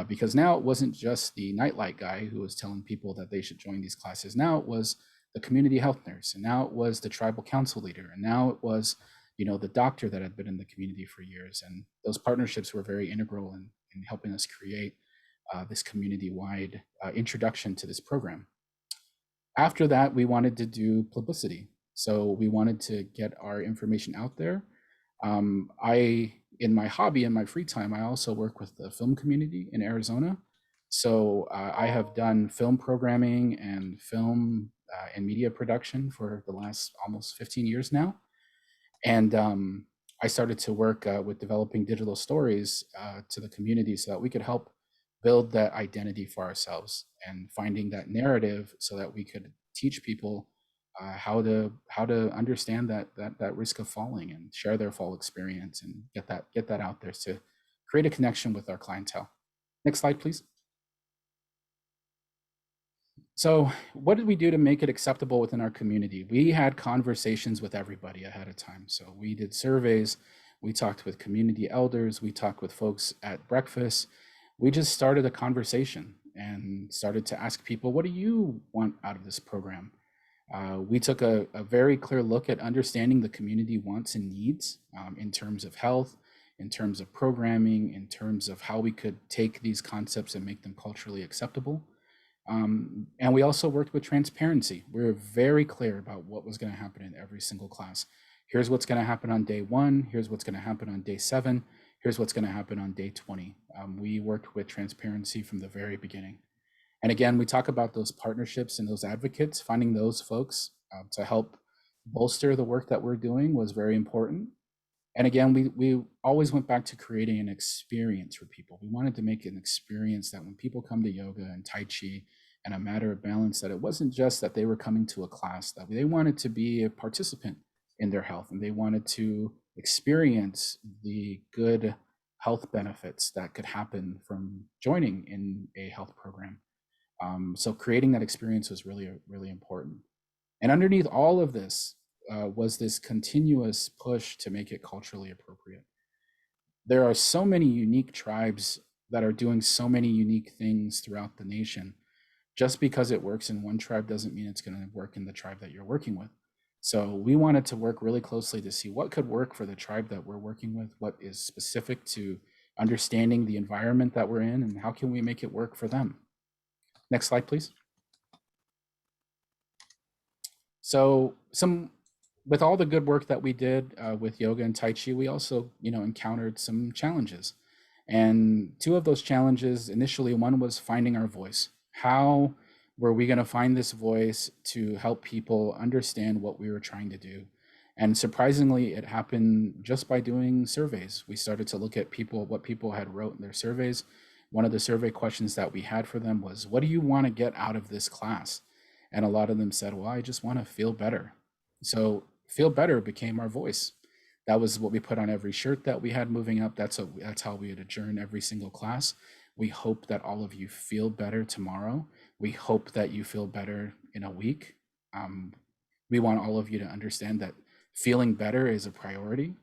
Speaker 5: Because now it wasn't just the nightlight guy who was telling people that they should join these classes. Now it was the community health nurse, and now it was the tribal council leader, and now it was, you know, the doctor that had been in the community for years. And those partnerships were very integral in helping us create this community-wide introduction to this program. After that, we wanted to do publicity. So we wanted to get our information out there. In my hobby, in my free time, I also work with the film community in Arizona. So I have done film programming and film and media production for the last almost 15 years now. And I started to work with developing digital stories to the community so that we could help build that identity for ourselves and finding that narrative so that we could teach people how to understand that risk of falling and share their fall experience and get that out there to create a connection with our clientele. Next slide, please. So what did we do to make it acceptable within our community? We had conversations with everybody ahead of time. So we did surveys, we talked with community elders, we talked with folks at breakfast. We just started a conversation and started to ask people, what do you want out of this program? We took a very clear look at understanding the community wants and needs in terms of health, in terms of programming, in terms of how we could take these concepts and make them culturally acceptable. And we also worked with transparency. We were very clear about what was going to happen in every single class. Here's what's going to happen on day 1. Here's what's going to happen on day 7. Here's what's going to happen on day 20. We worked with transparency from the very beginning. And again, we talk about those partnerships and those advocates. Finding those folks to help bolster the work that we're doing was very important. And again, we always went back to creating an experience for people. We wanted to make an experience that when people come to yoga and Tai Chi and a matter of balance, that it wasn't just that they were coming to a class, that they wanted to be a participant in their health and they wanted to experience the good health benefits that could happen from joining in a health program. So creating that experience was really, really important. And underneath all of this was this continuous push to make it culturally appropriate. There are so many unique tribes that are doing so many unique things throughout the nation. Just because it works in one tribe doesn't mean it's going to work in the tribe that you're working with. So we wanted to work really closely to see what could work for the tribe that we're working with, what is specific to understanding the environment that we're in, and how can we make it work for them. Next slide, please. So with all the good work that we did with yoga and Tai Chi, we also, encountered some challenges. And two of those challenges, initially, one was finding our voice. How were we going to find this voice to help people understand what we were trying to do? And surprisingly, it happened just by doing surveys. We started to look at what people had wrote in their surveys. One of the survey questions that we had for them was, what do you want to get out of this class? And a lot of them said, well, I just want to feel better. So feel better became our voice. That was what we put on every shirt that we had moving up. That's how we would adjourn every single class. We hope that all of you feel better tomorrow. We hope that you feel better in a week. We want all of you to understand that feeling better is a priority.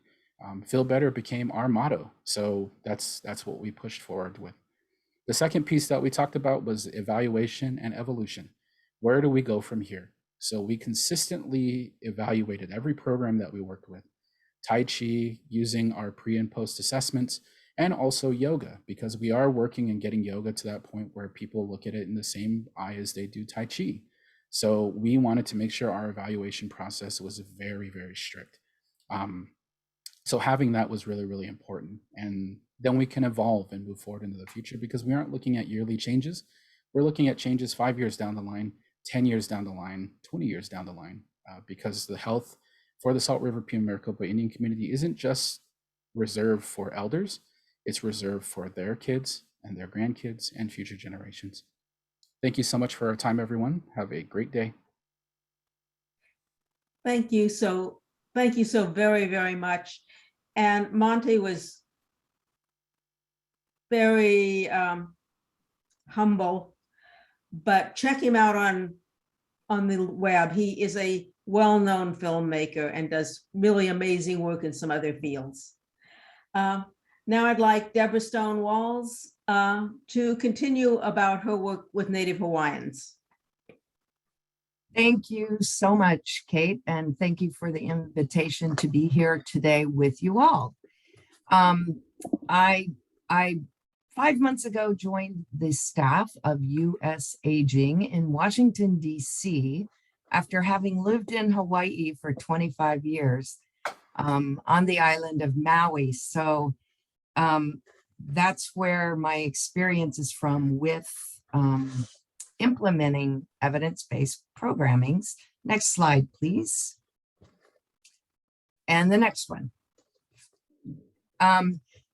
Speaker 5: Feel better became our motto. So that's what we pushed forward with. The second piece that we talked about was evaluation and evolution. Where do we go from here? So we consistently evaluated every program that we worked with. Tai Chi, using our pre and post assessments, and also yoga, because we are working and getting yoga to that point where people look at it in the same eye as they do Tai Chi. So we wanted to make sure our evaluation process was very, very strict. So having that was really, really important. And then we can evolve and move forward into the future, because we aren't looking at yearly changes. We're looking at changes 5 years down the line, 10 years down the line, 20 years down the line, because the health for the Salt River Pima Maricopa Indian community isn't just reserved for elders, it's reserved for their kids and their grandkids and future generations. Thank you so much for our time, everyone. Have a great day.
Speaker 1: Thank you so very, very much. And Monte was very humble, but check him out on the web. He is a well-known filmmaker and does really amazing work in some other fields. Now I'd like Deborah Stonewall to continue about her work with Native Hawaiians.
Speaker 6: Thank you so much, Kate, and thank you for the invitation to be here today with you all. I 5 months ago joined the staff of US Aging in Washington, D.C. after having lived in Hawaii for 25 years on the island of Maui. So that's where my experience is from with implementing evidence-based programmings. Next slide, please. And the next one.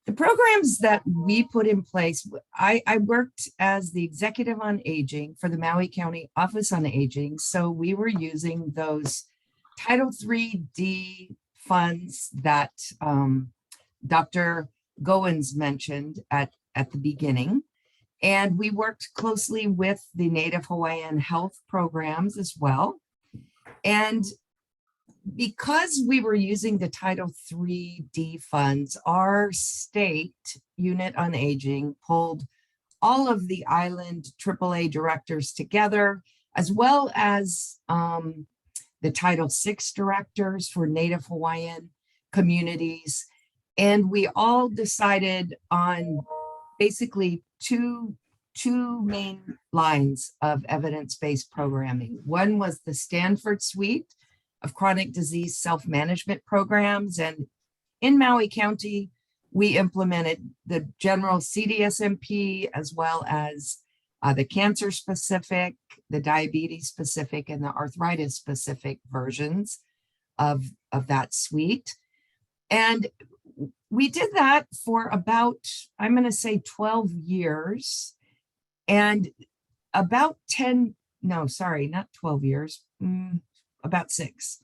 Speaker 6: The programs that we put in place, I worked as the executive on aging for the Maui County Office on Aging. So we were using those Title III-D funds that Dr. Goins mentioned at the beginning. And we worked closely with the Native Hawaiian health programs as well. And because we were using the Title III-D funds, our state unit on aging pulled all of the island AAA directors together, as well as the Title VI directors for Native Hawaiian communities. And we all decided on basically two main lines of evidence-based programming. One was the Stanford Suite of chronic disease self-management programs. And in Maui County, we implemented the general CDSMP, as well as the cancer specific, the diabetes specific, and the arthritis specific versions of that suite. And we did that for about, I'm going to say 12 years, and about 10, no, sorry, not 12 years, about 6.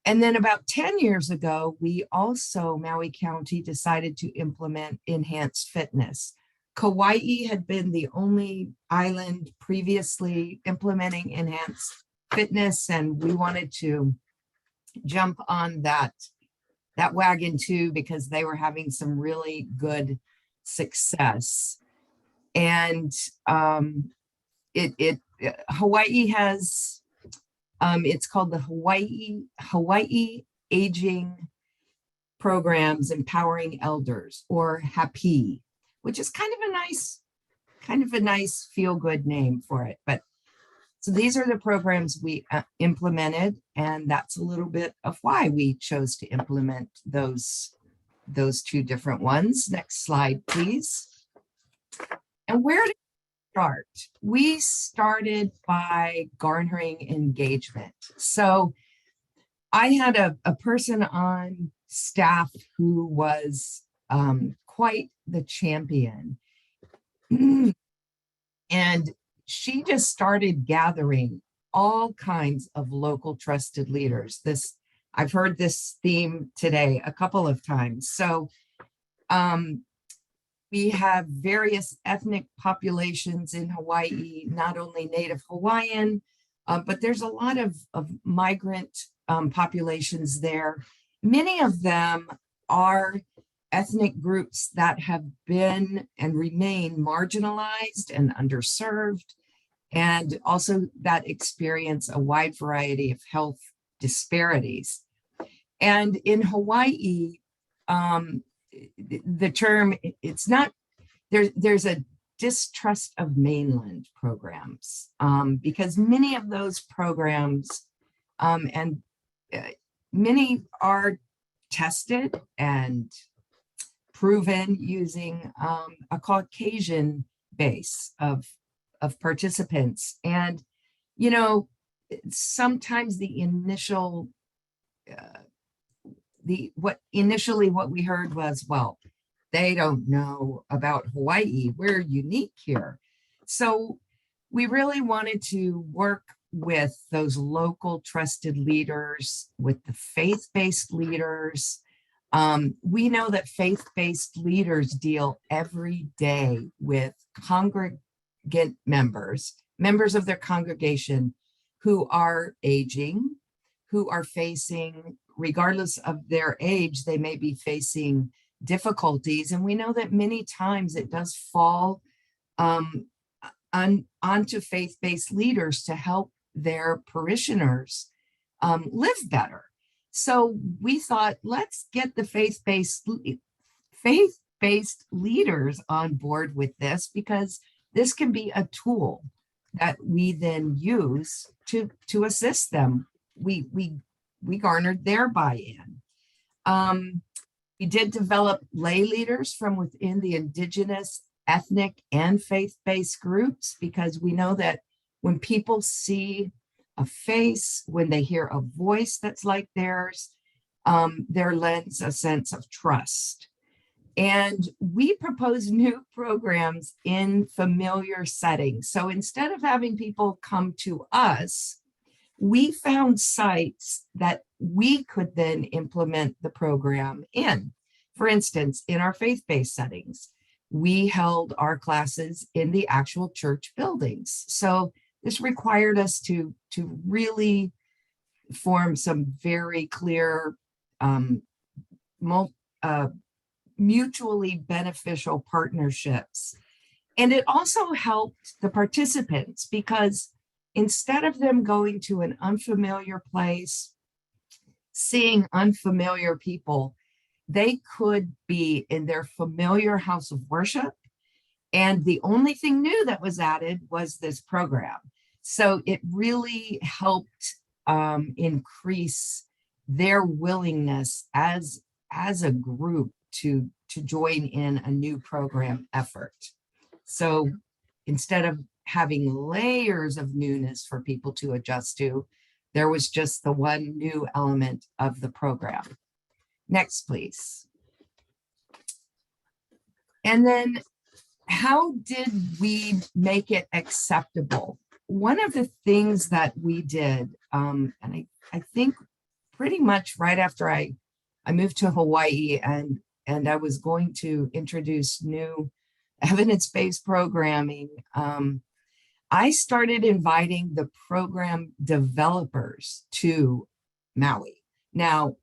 Speaker 6: And then about 10 years ago, we also, Maui County, decided to implement enhanced fitness. Kauai had been the only island previously implementing enhanced fitness, and we wanted to jump on that wagon too, because they were having some really good success. And Hawaii has, it's called the Hawaii Aging Programs Empowering Elders, or HAPI, which is kind of a nice feel-good name for it. But so these are the programs we implemented, and that's a little bit of why we chose to implement those two different ones. Next slide, please. And where did we start? We started by garnering engagement. So I had a person on staff who was quite the champion. And she just started gathering all kinds of local trusted leaders. I've heard this theme today a couple of times. So we have various ethnic populations in Hawaii, not only Native Hawaiian, but there's a lot of migrant populations there. Many of them are ethnic groups that have been and remain marginalized and underserved, and also that experience a wide variety of health disparities. And in Hawaii, the term, it's not, there's a distrust of mainland programs, because many of those programs, and many are tested and proven using a Caucasian base of participants. And, you know, sometimes the initial, what we heard was, well, they don't know about Hawaii. We're unique here. So we really wanted to work with those local trusted leaders, with the faith-based leaders. We know that faith-based leaders deal every day with congregant members of their congregation who are aging, who are facing, regardless of their age, they may be facing difficulties. And we know that many times it does fall onto faith-based leaders to help their parishioners live better. So we thought, let's get the faith-based leaders on board with this, because this can be a tool that we then use to assist them. We garnered their buy-in. We did develop lay leaders from within the indigenous, ethnic, and faith-based groups, because we know that when people see a face, when they hear a voice that's like theirs, there lends a sense of trust. And we propose new programs in familiar settings. So instead of having people come to us, we found sites that we could then implement the program in. For instance, in our faith-based settings, we held our classes in the actual church buildings. So this required us to really form some very clear, mutually beneficial partnerships. And it also helped the participants, because instead of them going to an unfamiliar place, seeing unfamiliar people, they could be in their familiar house of worship. And the only thing new that was added was this program. So it really helped increase their willingness as a group to join in a new program effort. So instead of having layers of newness for people to adjust to, there was just the one new element of the program. Next, please. And then how did we make it acceptable? One of the things that we did, and I think pretty much right after I moved to Hawaii and I was going to introduce new evidence-based programming, I started inviting the program developers to Maui. Now,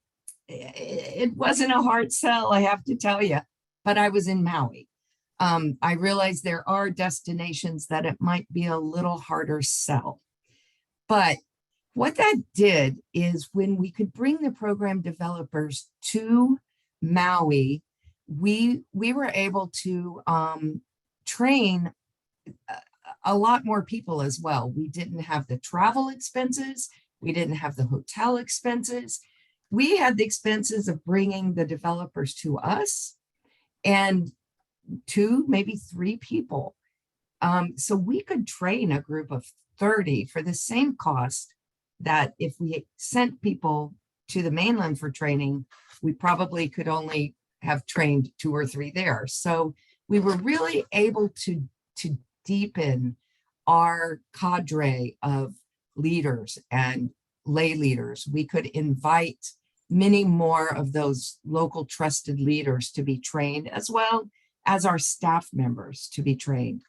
Speaker 6: it wasn't a hard sell, I have to tell you, but I was in Maui. I realize there are destinations that it might be a little harder sell. But what that did is when we could bring the program developers to Maui, we were able to train a lot more people as well. We didn't have the travel expenses. We didn't have the hotel expenses. We had the expenses of bringing the developers to us and 2, maybe 3 people. So we could train a group of 30 for the same cost that if we sent people to the mainland for training, we probably could only have trained 2 or 3 there. So we were really able to deepen our cadre of leaders and lay leaders. We could invite many more of those local trusted leaders to be trained, as well as our staff members to be trained.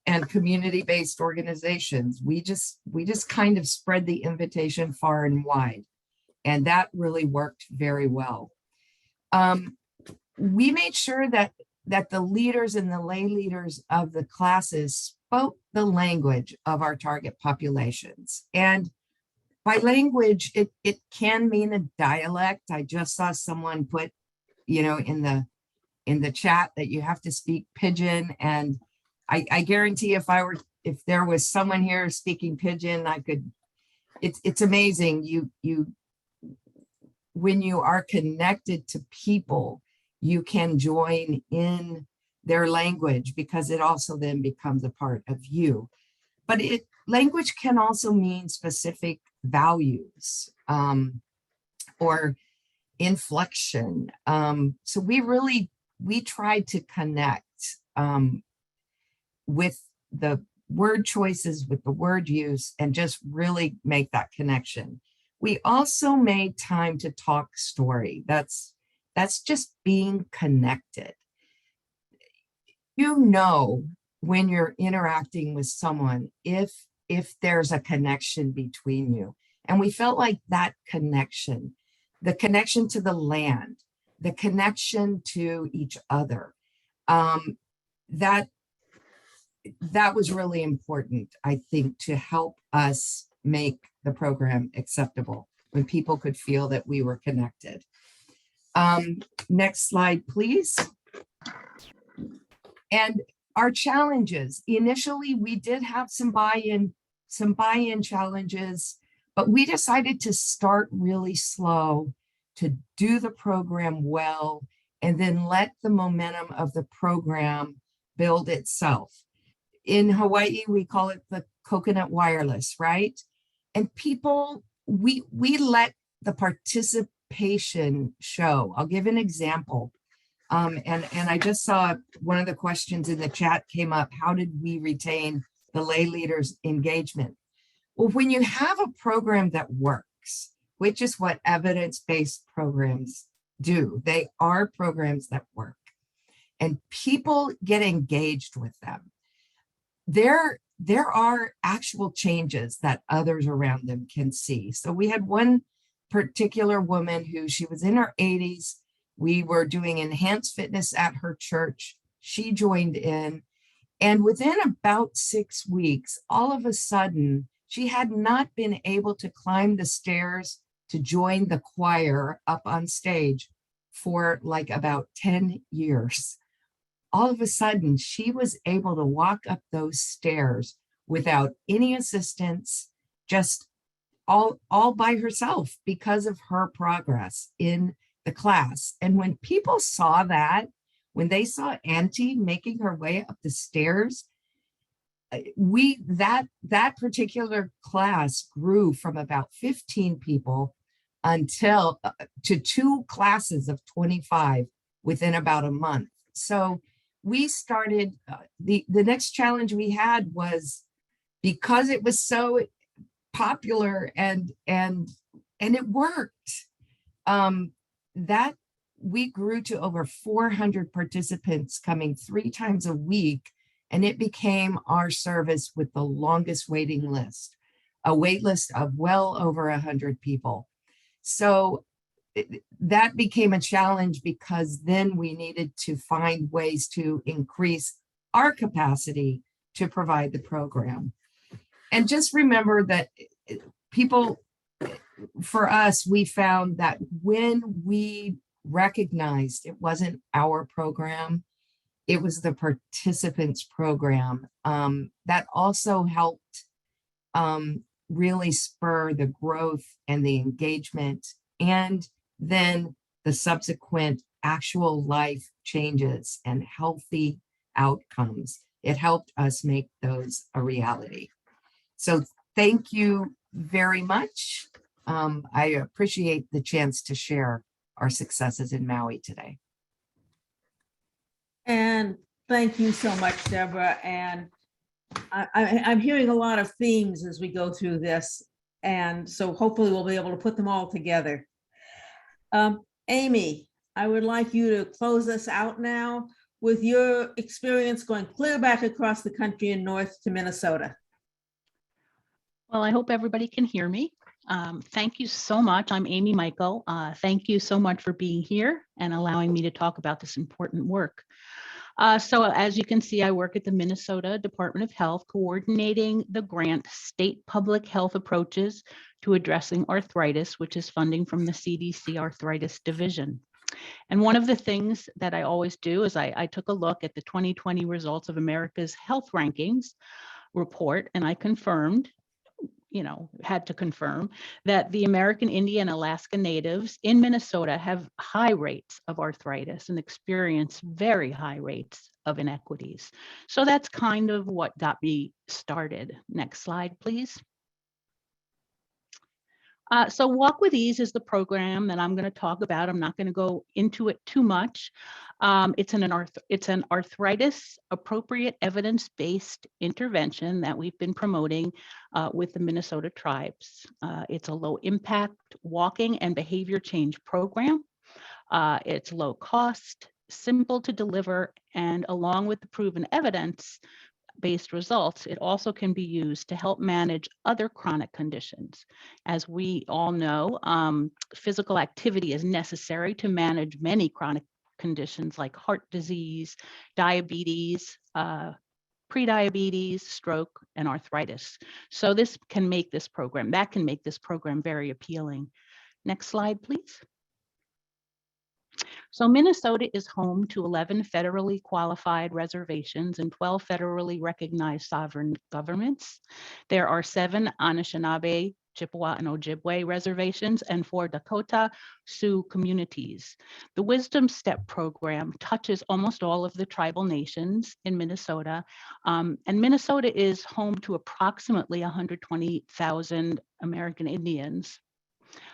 Speaker 6: And community-based organizations, we just kind of spread the invitation far and wide. And that really worked very well. We made sure that the leaders and the lay leaders of the classes spoke the language of our target populations. And by language, it can mean a dialect. I just saw someone put, in the chat that you have to speak Pidgin. And I guarantee if there was someone here speaking Pidgin, it's amazing. When you are connected to people, you can join in their language because it also then becomes a part of you. But language can also mean specific values or inflection. So we tried to connect with the word choices, with the word use, and just really make that connection. We also made time to talk story. That's just being connected. When you're interacting with someone, if there's a connection between you. And we felt like that connection, the connection to the land, the connection to each other, that was really important, I think, to help us make the program acceptable when people could feel that we were connected. Next slide, please. And our challenges. Initially, we did have some buy-in challenges, but we decided to start really slow, to do the program well, and then let the momentum of the program build itself. In Hawaii, we call it the coconut wireless, right? And people, we let the participation show. I'll give an example. And I just saw one of the questions in the chat came up. How did we retain the lay leaders' engagement? Well, when you have a program that works, which is what evidence-based programs do, they are programs that work, and people get engaged with them. There are actual changes that others around them can see. So we had one particular woman who, she was in her 80s. We were doing enhanced fitness at her church. She joined in, and within about 6 weeks, all of a sudden, she had not been able to climb the stairs to join the choir up on stage for like about 10 years. All of a sudden, she was able to walk up those stairs without any assistance, just all by herself because of her progress in the class. And when people saw that, when they saw Auntie making her way up the stairs, that particular class grew from about 15 people until to 2 classes of 25 within about a month. So we started, the next challenge we had was, because it was so popular and it worked, that we grew to over 400 participants coming 3 times a week, and it became our service with the longest waiting list, a wait list of well over 100 people. So that became a challenge because then we needed to find ways to increase our capacity to provide the program. And just remember that people, for us, we found that when we recognized it wasn't our program, it was the participants' program, that also helped really spur the growth and the engagement, and then the subsequent actual life changes and healthy outcomes. It helped us make those a reality. So thank you very much. I appreciate the chance to share our successes in Maui today.
Speaker 1: And thank you so much, Deborah. And I'm hearing a lot of themes as we go through this. And so hopefully we'll be able to put them all together. Amy, I would like you to close us out now with your experience going clear back across the country and north to Minnesota.
Speaker 7: Well, I hope everybody can hear me. Thank you so much. I'm Amy Michael. Thank you so much for being here and allowing me to talk about this important work. So as you can see, I work at the Minnesota Department of Health, coordinating the grant State Public Health Approaches to Addressing Arthritis, which is funding from the CDC Arthritis Division. And one of the things that I always do is I took a look at the 2020 results of America's Health Rankings report, and I confirmed, had to confirm that the American Indian Alaska Natives in Minnesota have high rates of arthritis and experience very high rates of inequities. So that's kind of what got me started. Next slide, please. So Walk with Ease is the program that I'm going to talk about. I'm not going to go into it too much. It's an arthritis appropriate evidence-based intervention that we've been promoting with the Minnesota tribes. It's a low impact walking and behavior change program. It's low cost, simple to deliver, and along with the proven evidence-based results, it also can be used to help manage other chronic conditions. As we all know, physical activity is necessary to manage many chronic conditions like heart disease, diabetes, prediabetes, stroke, and arthritis. So this can make this program, very appealing. Next slide, please. So Minnesota is home to 11 federally qualified reservations and 12 federally recognized sovereign governments. There are 7 Anishinaabe, Chippewa, and Ojibwe reservations and 4 Dakota Sioux communities. The Wisdom Step program touches almost all of the tribal nations in Minnesota, and Minnesota is home to approximately 120,000 American Indians.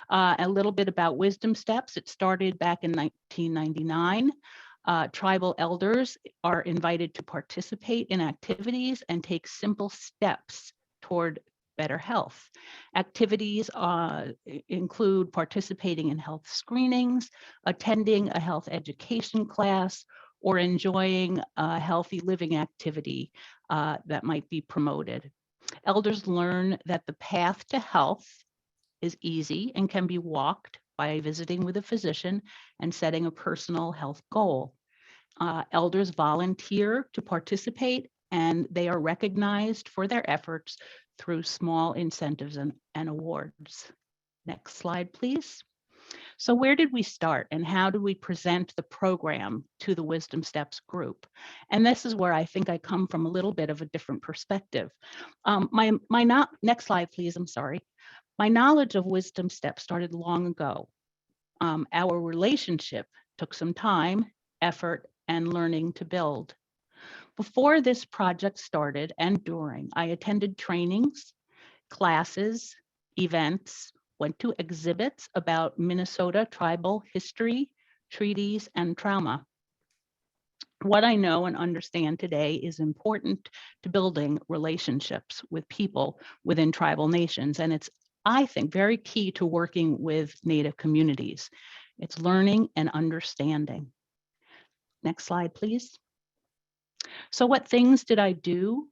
Speaker 7: A little bit about Wisdom Steps. It started back in 1999. Tribal elders are invited to participate in activities and take simple steps toward better health. Activities include participating in health screenings, attending a health education class, or enjoying a healthy living activity that might be promoted. Elders learn that the path to health is easy and can be walked by visiting with a physician and setting a personal health goal. Elders volunteer to participate, and they are recognized for their efforts through small incentives and awards. Next slide, please. So where did we start and how do we present the program to the Wisdom Steps group? And this is where I think I come from a little bit of a different perspective. Next slide, please, I'm sorry. My knowledge of Wisdom Steps started long ago. Our relationship took some time, effort, and learning to build. Before this project started and during, I attended trainings, classes, events, went to exhibits about Minnesota tribal history, treaties, and trauma. What I know and understand today is important to building relationships with people within tribal nations, and it's, I think, very key to working with Native communities. It's learning and understanding. Next slide, please. So what things did I do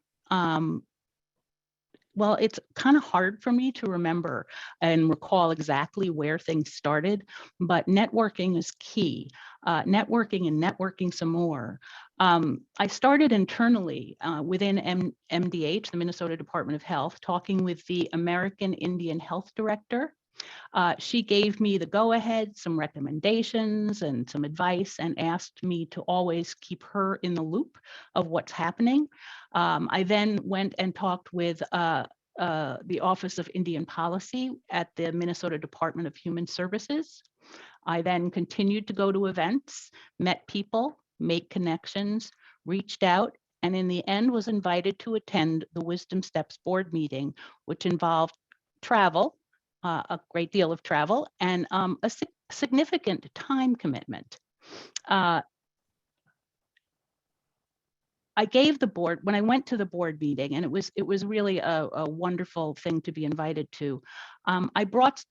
Speaker 7: well, it's kind of hard for me to remember and recall exactly where things started, but networking is key. Networking and networking some more. I started internally within MDH, the Minnesota Department of Health, talking with the American Indian Health Director. She gave me the go-ahead, some recommendations and some advice, and asked me to always keep her in the loop of what's happening. I then went and talked with the Office of Indian Policy at the Minnesota Department of Human Services. I then continued to go to events, met people, make connections, reached out, and in the end was invited to attend the Wisdom Steps board meeting, which involved travel, a great deal of travel, and a significant time commitment. I gave the board, when I went to the board meeting, and it was really a wonderful thing to be invited to. I brought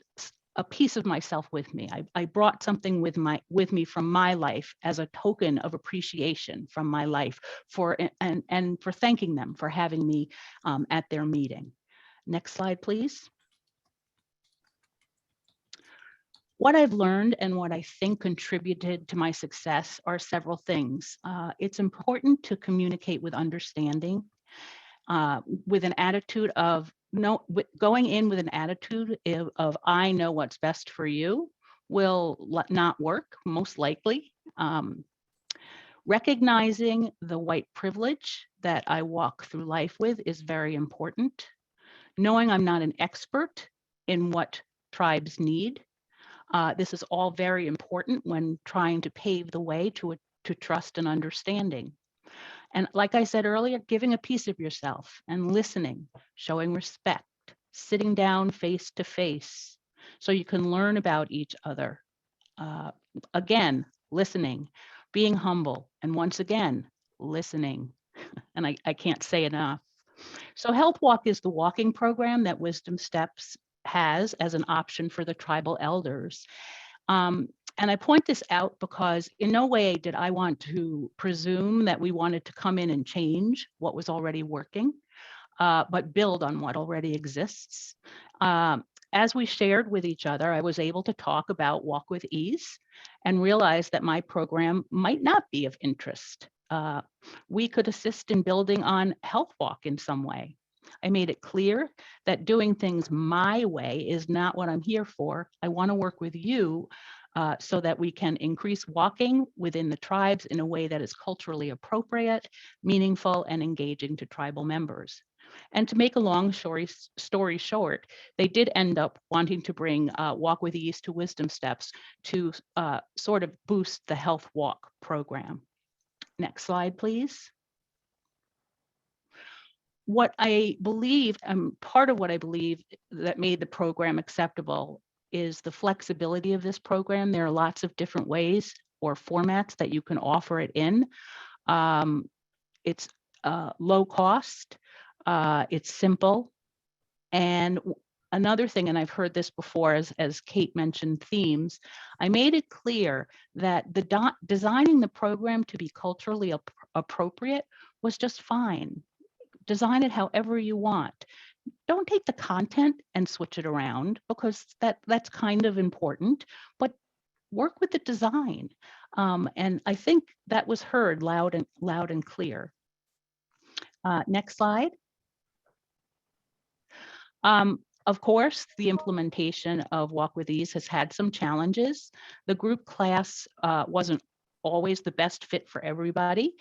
Speaker 7: a piece of myself with me. I brought something with me from my life as a token of appreciation from my life and for thanking them for having me at their meeting. Next slide, please. What I've learned and what I think contributed to my success are several things. It's important to communicate with understanding, with an attitude of going in with an attitude of I know what's best for you will not work, most likely. Recognizing the white privilege that I walk through life with is very important. Knowing I'm not an expert in what tribes need. This is all very important when trying to pave the way to trust and understanding. And like I said earlier, giving a piece of yourself and listening, showing respect, sitting down face to face so you can learn about each other. Again, listening, being humble, and once again, listening. And I can't say enough. So Health Walk is the walking program that Wisdom Steps has as an option for the tribal elders. And I point this out because in no way did I want to presume that we wanted to come in and change what was already working, but build on what already exists. As we shared with each other, I was able to talk about Walk with Ease and realize that my program might not be of interest. We could assist in building on Health Walk in some way. I made it clear that doing things my way is not what I'm here for. I want to work with you so that we can increase walking within the tribes in a way that is culturally appropriate, meaningful, and engaging to tribal members. And to make a long story short, they did end up wanting to bring Walk with Ease to Wisdom Steps to sort of boost the Health Walk program. Next slide, please. What I believe, part of what I believe that made the program acceptable is the flexibility of this program. There are lots of different ways or formats that you can offer it in. It's low cost, it's simple. And another thing, and I've heard this before as Kate mentioned themes, I made it clear that designing the program to be culturally appropriate was just fine. Design it however you want. Don't take the content and switch it around because that's kind of important, but work with the design. And I think that was heard loud and clear. Next slide. Of course, the implementation of Walk with Ease has had some challenges. The group class wasn't always the best fit for everybody.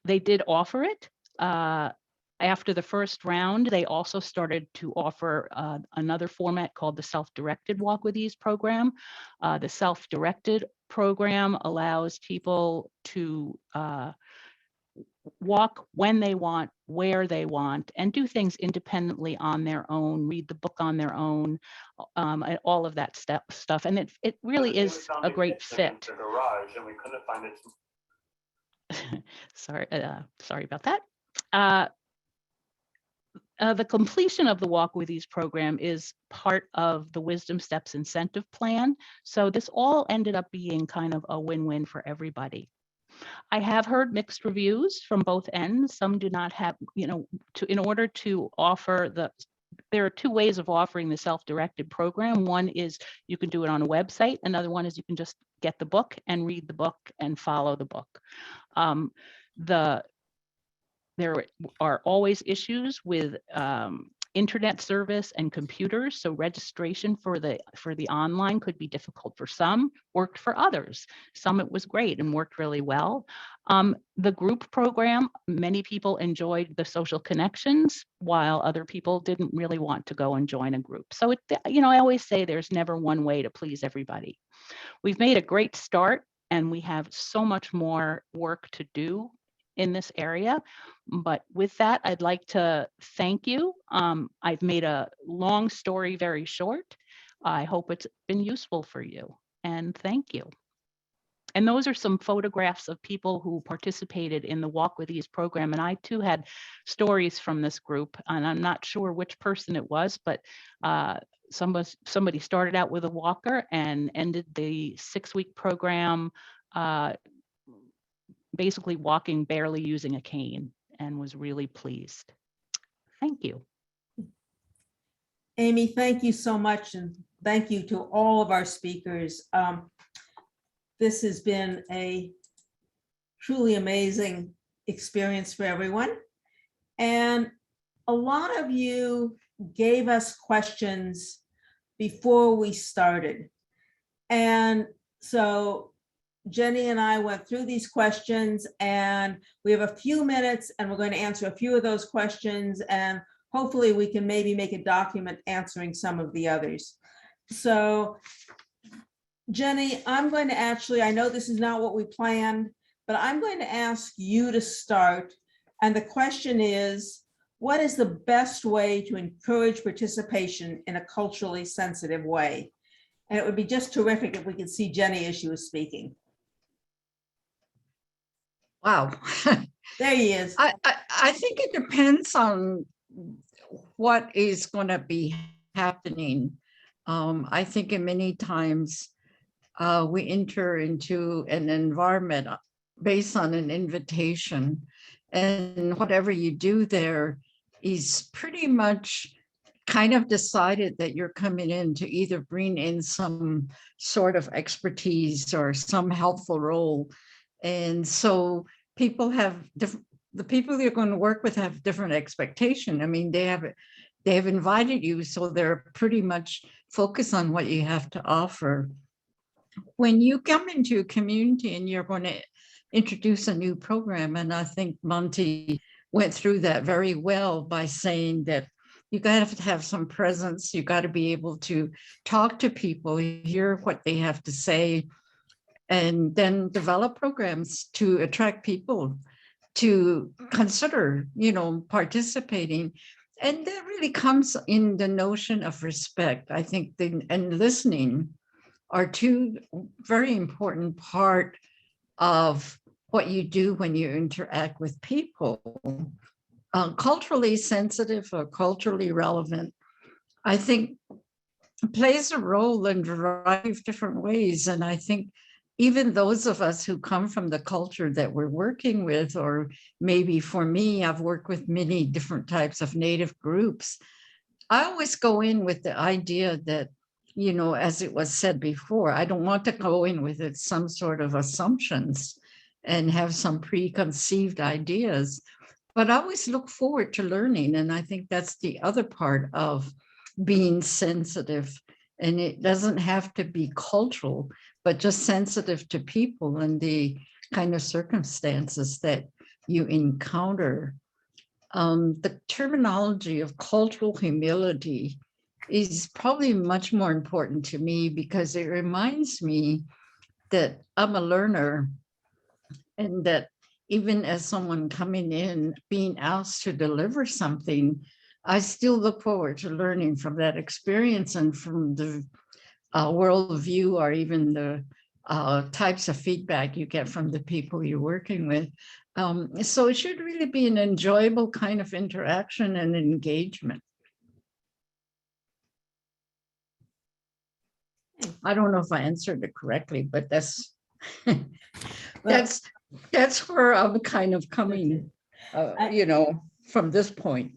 Speaker 7: They did offer it. After the first round, they also started to offer another format called the Self-Directed Walk with Ease program. The Self-Directed program allows people to walk when they want, where they want, and do things independently on their own, read the book on their own, and all of that stuff. And it really is a great fit. Sorry about that. The completion of the Walk with Ease program is part of the Wisdom Steps incentive plan. So this all ended up being kind of a win-win for everybody. I have heard mixed reviews from both ends. Some do not have, in order to offer there are two ways of offering the self-directed program. One is you can do it on a website. Another one is you can just get the book and read the book and follow the book. There are always issues with internet service and computers, so registration for the online could be difficult for some, worked for others. Some it was great and worked really well. The group program, many people enjoyed the social connections, while other people didn't really want to go and join a group. So I always say there's never one way to please everybody. We've made a great start, and we have so much more work to do in this area. But with that, I'd like to thank you. I've made a long story very short. I hope it's been useful for you, and thank you. And those are some photographs of people who participated in the Walk With Ease program. And I too had stories from this group, and I'm not sure which person it was, but somebody started out with a walker and ended the 6-week program basically walking, barely using a cane, and was really pleased. Thank you.
Speaker 1: Amy, thank you so much. And thank you to all of our speakers. This has been a truly amazing experience for everyone. And a lot of you gave us questions before we started. And so Jenny and I went through these questions, and we have a few minutes, and we're going to answer a few of those questions, and hopefully we can maybe make a document answering some of the others. So Jenny, I'm going to I know this is not what we planned, but I'm going to ask you to start. And the question is, what is the best way to encourage participation in a culturally sensitive way? And it would be just terrific if we could see Jenny as she was speaking.
Speaker 3: Wow.
Speaker 1: There he is.
Speaker 3: I think it depends on what is going to be happening. I think in many times we enter into an environment based on an invitation, and whatever you do there is pretty much kind of decided that you're coming in to either bring in some sort of expertise or some helpful role. And so people have the people you're going to work with have different expectation. I mean, they have invited you, so they're pretty much focused on what you have to offer. When you come into a community and you're going to introduce a new program, and I think Monte went through that very well by saying that you got to have some presence. You got to be able to talk to people, hear what they have to say, and then develop programs to attract people to consider, participating. And that really comes in the notion of respect. I think and listening are two very important part of what you do when you interact with people. Culturally sensitive or culturally relevant, I think, plays a role in a variety of different ways. And I think even those of us who come from the culture that we're working with, or maybe for me, I've worked with many different types of Native groups. I always go in with the idea that, as it was said before, I don't want to go in with it some sort of assumptions and have some preconceived ideas. But I always look forward to learning. And I think that's the other part of being sensitive. And it doesn't have to be cultural, but just sensitive to people and the kind of circumstances that you encounter. The terminology of cultural humility is probably much more important to me because it reminds me that I'm a learner, and that even as someone coming in, being asked to deliver something, I still look forward to learning from that experience and from the worldview, or even the types of feedback you get from the people you're working with. So it should really be an enjoyable kind of interaction and engagement. I don't know if I answered it correctly, but that's That's where I'm kind of coming,
Speaker 1: I-
Speaker 3: from this point.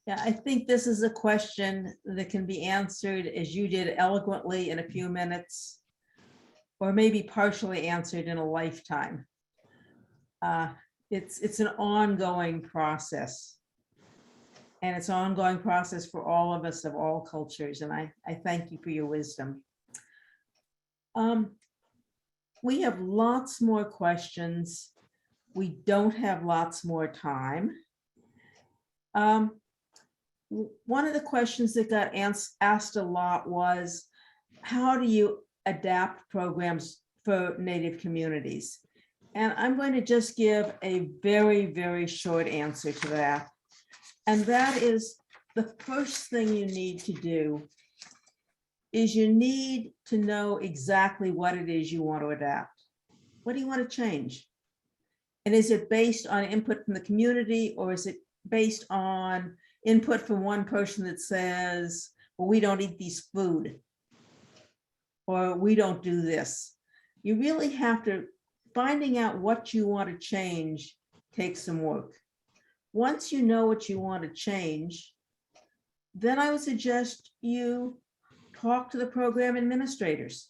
Speaker 1: Yeah, I think this is a question that can be answered as you did eloquently in a few minutes, or maybe partially answered in a lifetime. It's an ongoing process. And it's an ongoing process for all of us of all cultures. And I thank you for your wisdom. We have lots more questions. We don't have lots more time. One of the questions that got asked a lot was, how do you adapt programs for Native communities? And I'm going to just give a very, very short answer to that. And that is, the first thing you need to do is you need to know exactly what it is you want to adapt. What do you want to change? And is it based on input from the community, or is it based on input from one person that says, well, we don't eat these food, or we don't do this? You really have to, finding out what you want to change takes some work. Once you know what you want to change, then I would suggest you talk to the program administrators,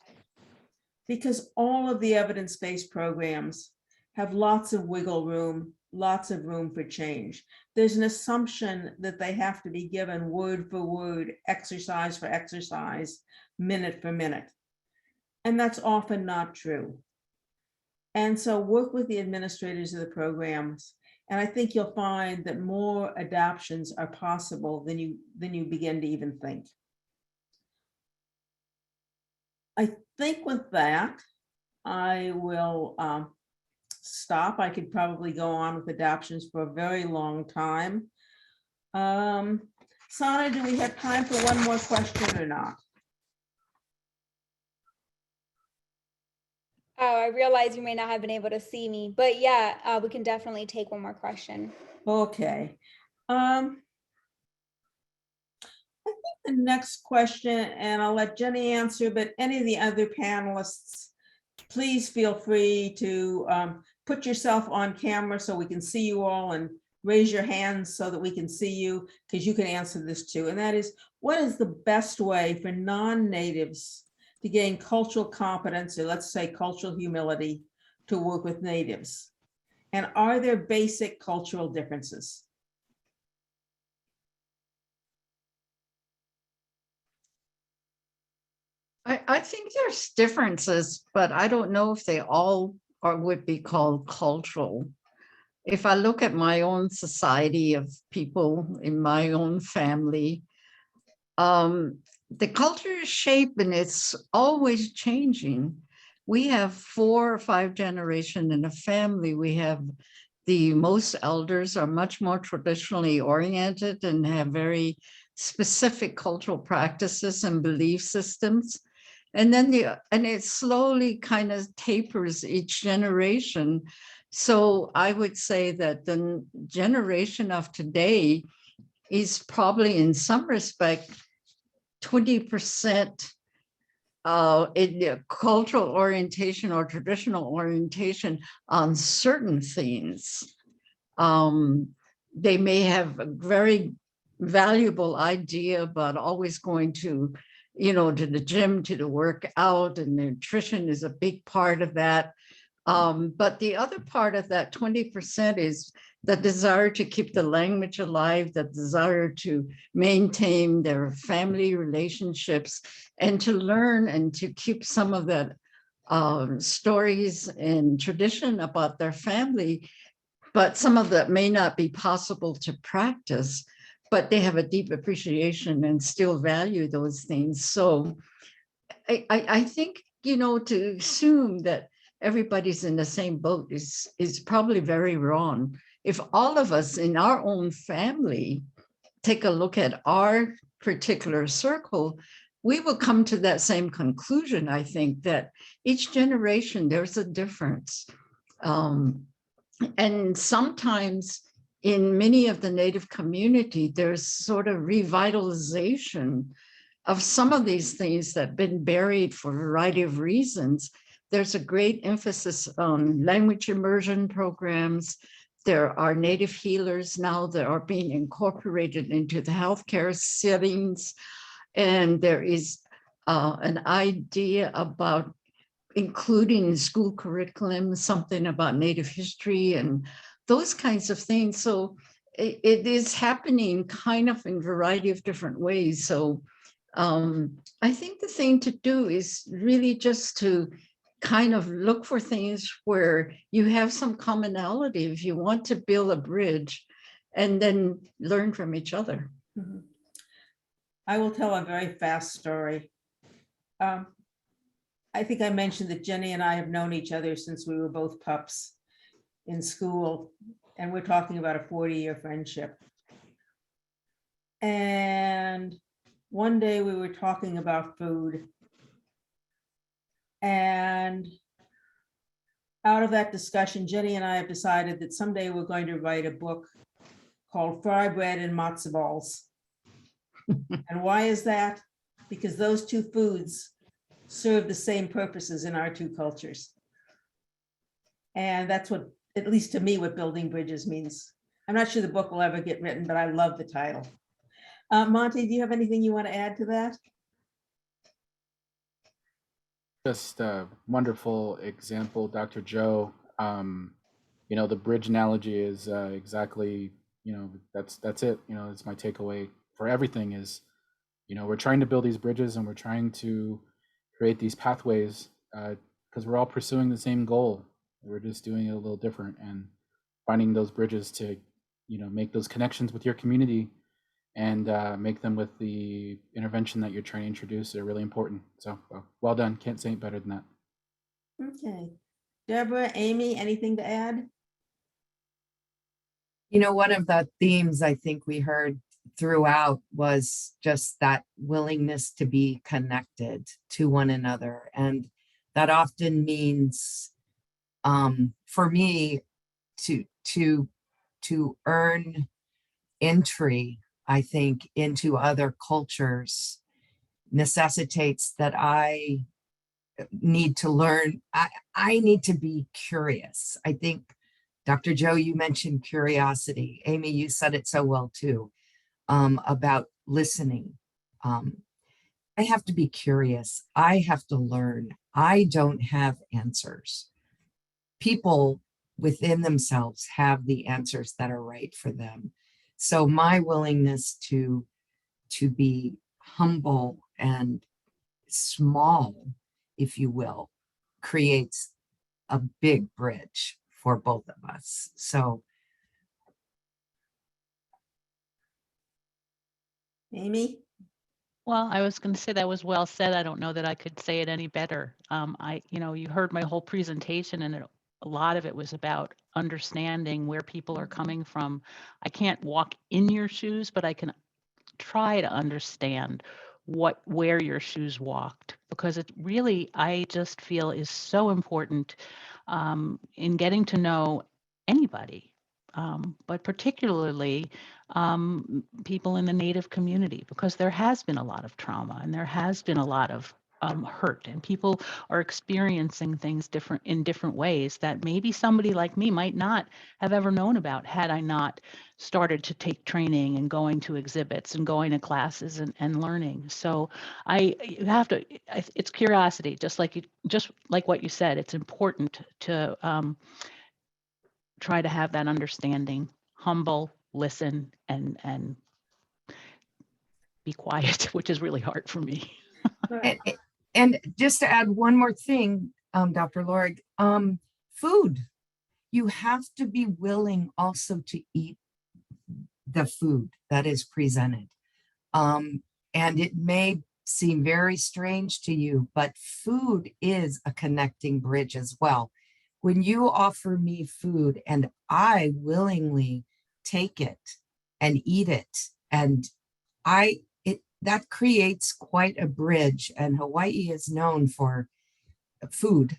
Speaker 1: because all of the evidence-based programs have lots of wiggle room, lots of room for change. There's an assumption that they have to be given word for word, exercise for exercise, minute for minute. And that's often not true. And so work with the administrators of the programs. And I think you'll find that more adoptions are possible than you begin to even think. I think with that, I will stop. I could probably go on with adoptions for a very long time. Sana, do we have time for one more question or not?
Speaker 2: Oh, I realize you may not have been able to see me, but yeah, we can definitely take one more question.
Speaker 1: Okay. I think the next question, and I'll let Jenny answer, but any of the other panelists, please feel free to put yourself on camera so we can see you all, and raise your hands so that we can see you, because you can answer this too. And that is, what is the best way for non-natives to gain cultural competence, or let's say cultural humility, to work with natives? And are there basic cultural differences?
Speaker 3: I think there's differences, but I don't know if they all would be called cultural. If I look at my own society of people in my own family, the culture is shaped and it's always changing. We have 4 or 5 generations in a family. We have most elders are much more traditionally oriented and have very specific cultural practices and belief systems. And then it slowly kind of tapers each generation. So I would say that the generation of today is probably in some respect 20% in the cultural orientation or traditional orientation on certain things. They may have a very valuable idea about always going to the gym, to the workout, and nutrition is a big part of that. But the other part of that 20% is the desire to keep the language alive, the desire to maintain their family relationships, and to learn and to keep some of that stories and tradition about their family. But some of that may not be possible to practice, but they have a deep appreciation and still value those things. So I think, to assume that everybody's in the same boat is probably very wrong. If all of us in our own family take a look at our particular circle, we will come to that same conclusion. I think that each generation, there's a difference. And sometimes in many of the Native community, there's sort of revitalization of some of these things that have been buried for a variety of reasons there's a great emphasis on language immersion programs. There are native healers now that are being incorporated into the healthcare settings. And there is an idea about including in school curriculum something about Native history and those kinds of things. So it is happening kind of in a variety of different ways. So I think the thing to do is really just to kind of look for things where you have some commonality if you want to build a bridge, and then learn from each other.
Speaker 1: Mhm. I will tell a very fast story. I think I mentioned that Jenny and I have known each other since we were both pups in school, and we're talking about a 40-year friendship. And one day we were talking about food, and out of that discussion, Jenny and I have decided that someday we're going to write a book called Fry Bread and Matzo Balls. And why is that? Because those two foods serve the same purposes in our two cultures. And that's what, at least to me, what building bridges means. I'm not sure the book will ever get written, but I love the title. Monte, do you have anything you want to add to that?
Speaker 5: Just a wonderful example, Dr. Joe. The bridge analogy is exactly, that's it. It's my takeaway for everything is, we're trying to build these bridges and we're trying to create these pathways because we're all pursuing the same goal. We're just doing it a little different, and finding those bridges to, make those connections with your community and make them with the intervention that you're trying to introduce are really important. So well done. Can't say it better than that.
Speaker 1: Okay. Deborah, Amy, anything to add?
Speaker 6: One of the themes I think we heard throughout was just that willingness to be connected to one another. And that often means, for me, to earn entry, I think, into other cultures necessitates that I need to learn. I need to be curious. I think, Dr. Joe, you mentioned curiosity. Amy, you said it so well too, about listening. I have to be curious. I have to learn. I don't have answers. People within themselves have the answers that are right for them. So my willingness to be humble and small, if you will, creates a big bridge for both of us. So
Speaker 1: Amy?
Speaker 7: Well, I was going to say that was well said. I don't know that I could say it any better. You heard my whole presentation, and a lot of it was about understanding where people are coming from. I can't walk in your shoes, but I can try to understand where your shoes walked, because it really, I just feel, is so important in getting to know anybody, but particularly people in the Native community, because there has been a lot of trauma and there has been a lot of hurt, and people are experiencing things in different ways that maybe somebody like me might not have ever known about had I not started to take training and going to exhibits and going to classes and learning. So it's curiosity, just like what you said. It's important to try to have that understanding, humble, listen, and be quiet, which is really hard for me.
Speaker 6: and just to add one more thing, Dr. Lorig, food. You have to be willing also to eat the food that is presented. And it may seem very strange to you, but food is a connecting bridge as well. When you offer me food and I willingly take it and eat it, and that creates quite a bridge. And Hawaii is known for food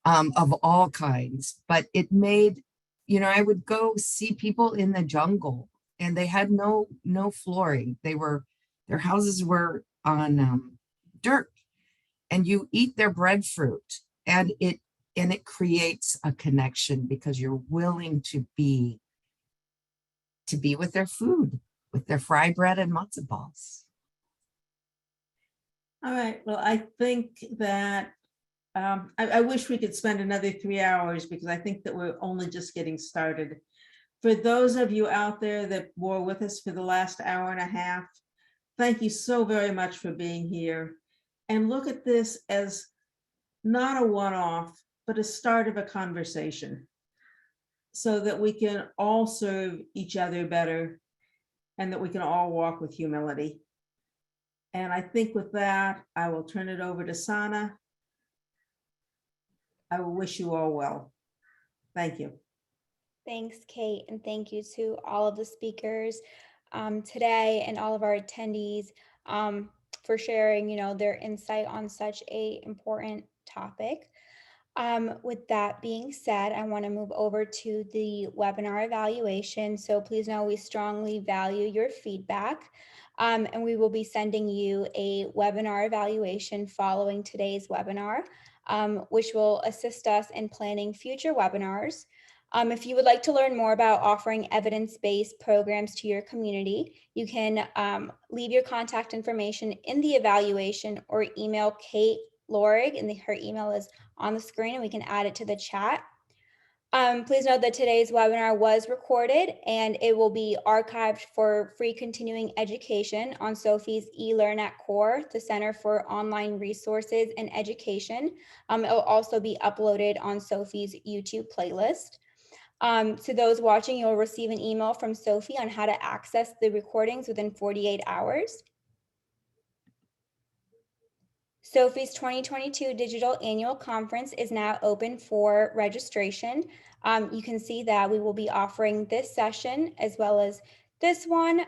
Speaker 6: of all kinds, but it made, I would go see people in the jungle and they had no flooring. Their houses were on dirt, and you eat their breadfruit And it creates a connection because you're willing to be with their food, with their fry bread and matzo balls.
Speaker 1: All right, well, I think that I wish we could spend another 3 hours because I think that we're only just getting started. For those of you out there that were with us for the last hour and a half, thank you so very much for being here. And look at this as not a one-off, but a start of a conversation so that we can all serve each other better and that we can all walk with humility. And I think with that, I will turn it over to Sana. I will wish you all well. Thank you.
Speaker 2: Thanks, Kate, and thank you to all of the speakers today and all of our attendees for sharing, their insight on such an important topic. With that being said, I want to move over to the webinar evaluation. So please know we strongly value your feedback, and we will be sending you a webinar evaluation following today's webinar, which will assist us in planning future webinars. If you would like to learn more about offering evidence-based programs to your community, you can leave your contact information in the evaluation or email Kate Lorig, and her email is on the screen and we can add it to the chat. Please note that today's webinar was recorded and it will be archived for free continuing education on SOFI's eLearn at Core, the Center for Online Resources and Education. It will also be uploaded on SOFI's YouTube playlist. To those watching, you'll receive an email from SOFI on how to access the recordings within 48 hours. SOFI's 2022 Digital Annual Conference is now open for registration. You can see that we will be offering this session as well as this one.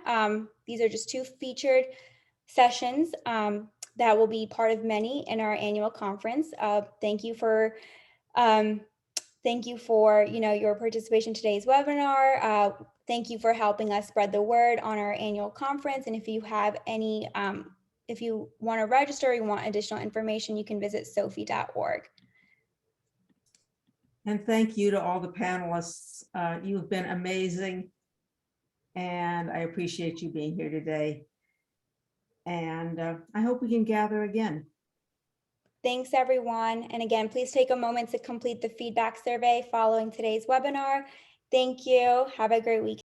Speaker 2: These are just two featured sessions that will be part of many in our annual conference. Thank you for your participation in today's webinar. Thank you for helping us spread the word on our annual conference. And if you have any if you want to register, you want additional information, you can visit sofi.org.
Speaker 1: And thank you to all the panelists. You've been amazing. And I appreciate you being here today. And I hope we can gather again.
Speaker 2: Thanks, everyone. And again, please take a moment to complete the feedback survey following today's webinar. Thank you. Have a great weekend.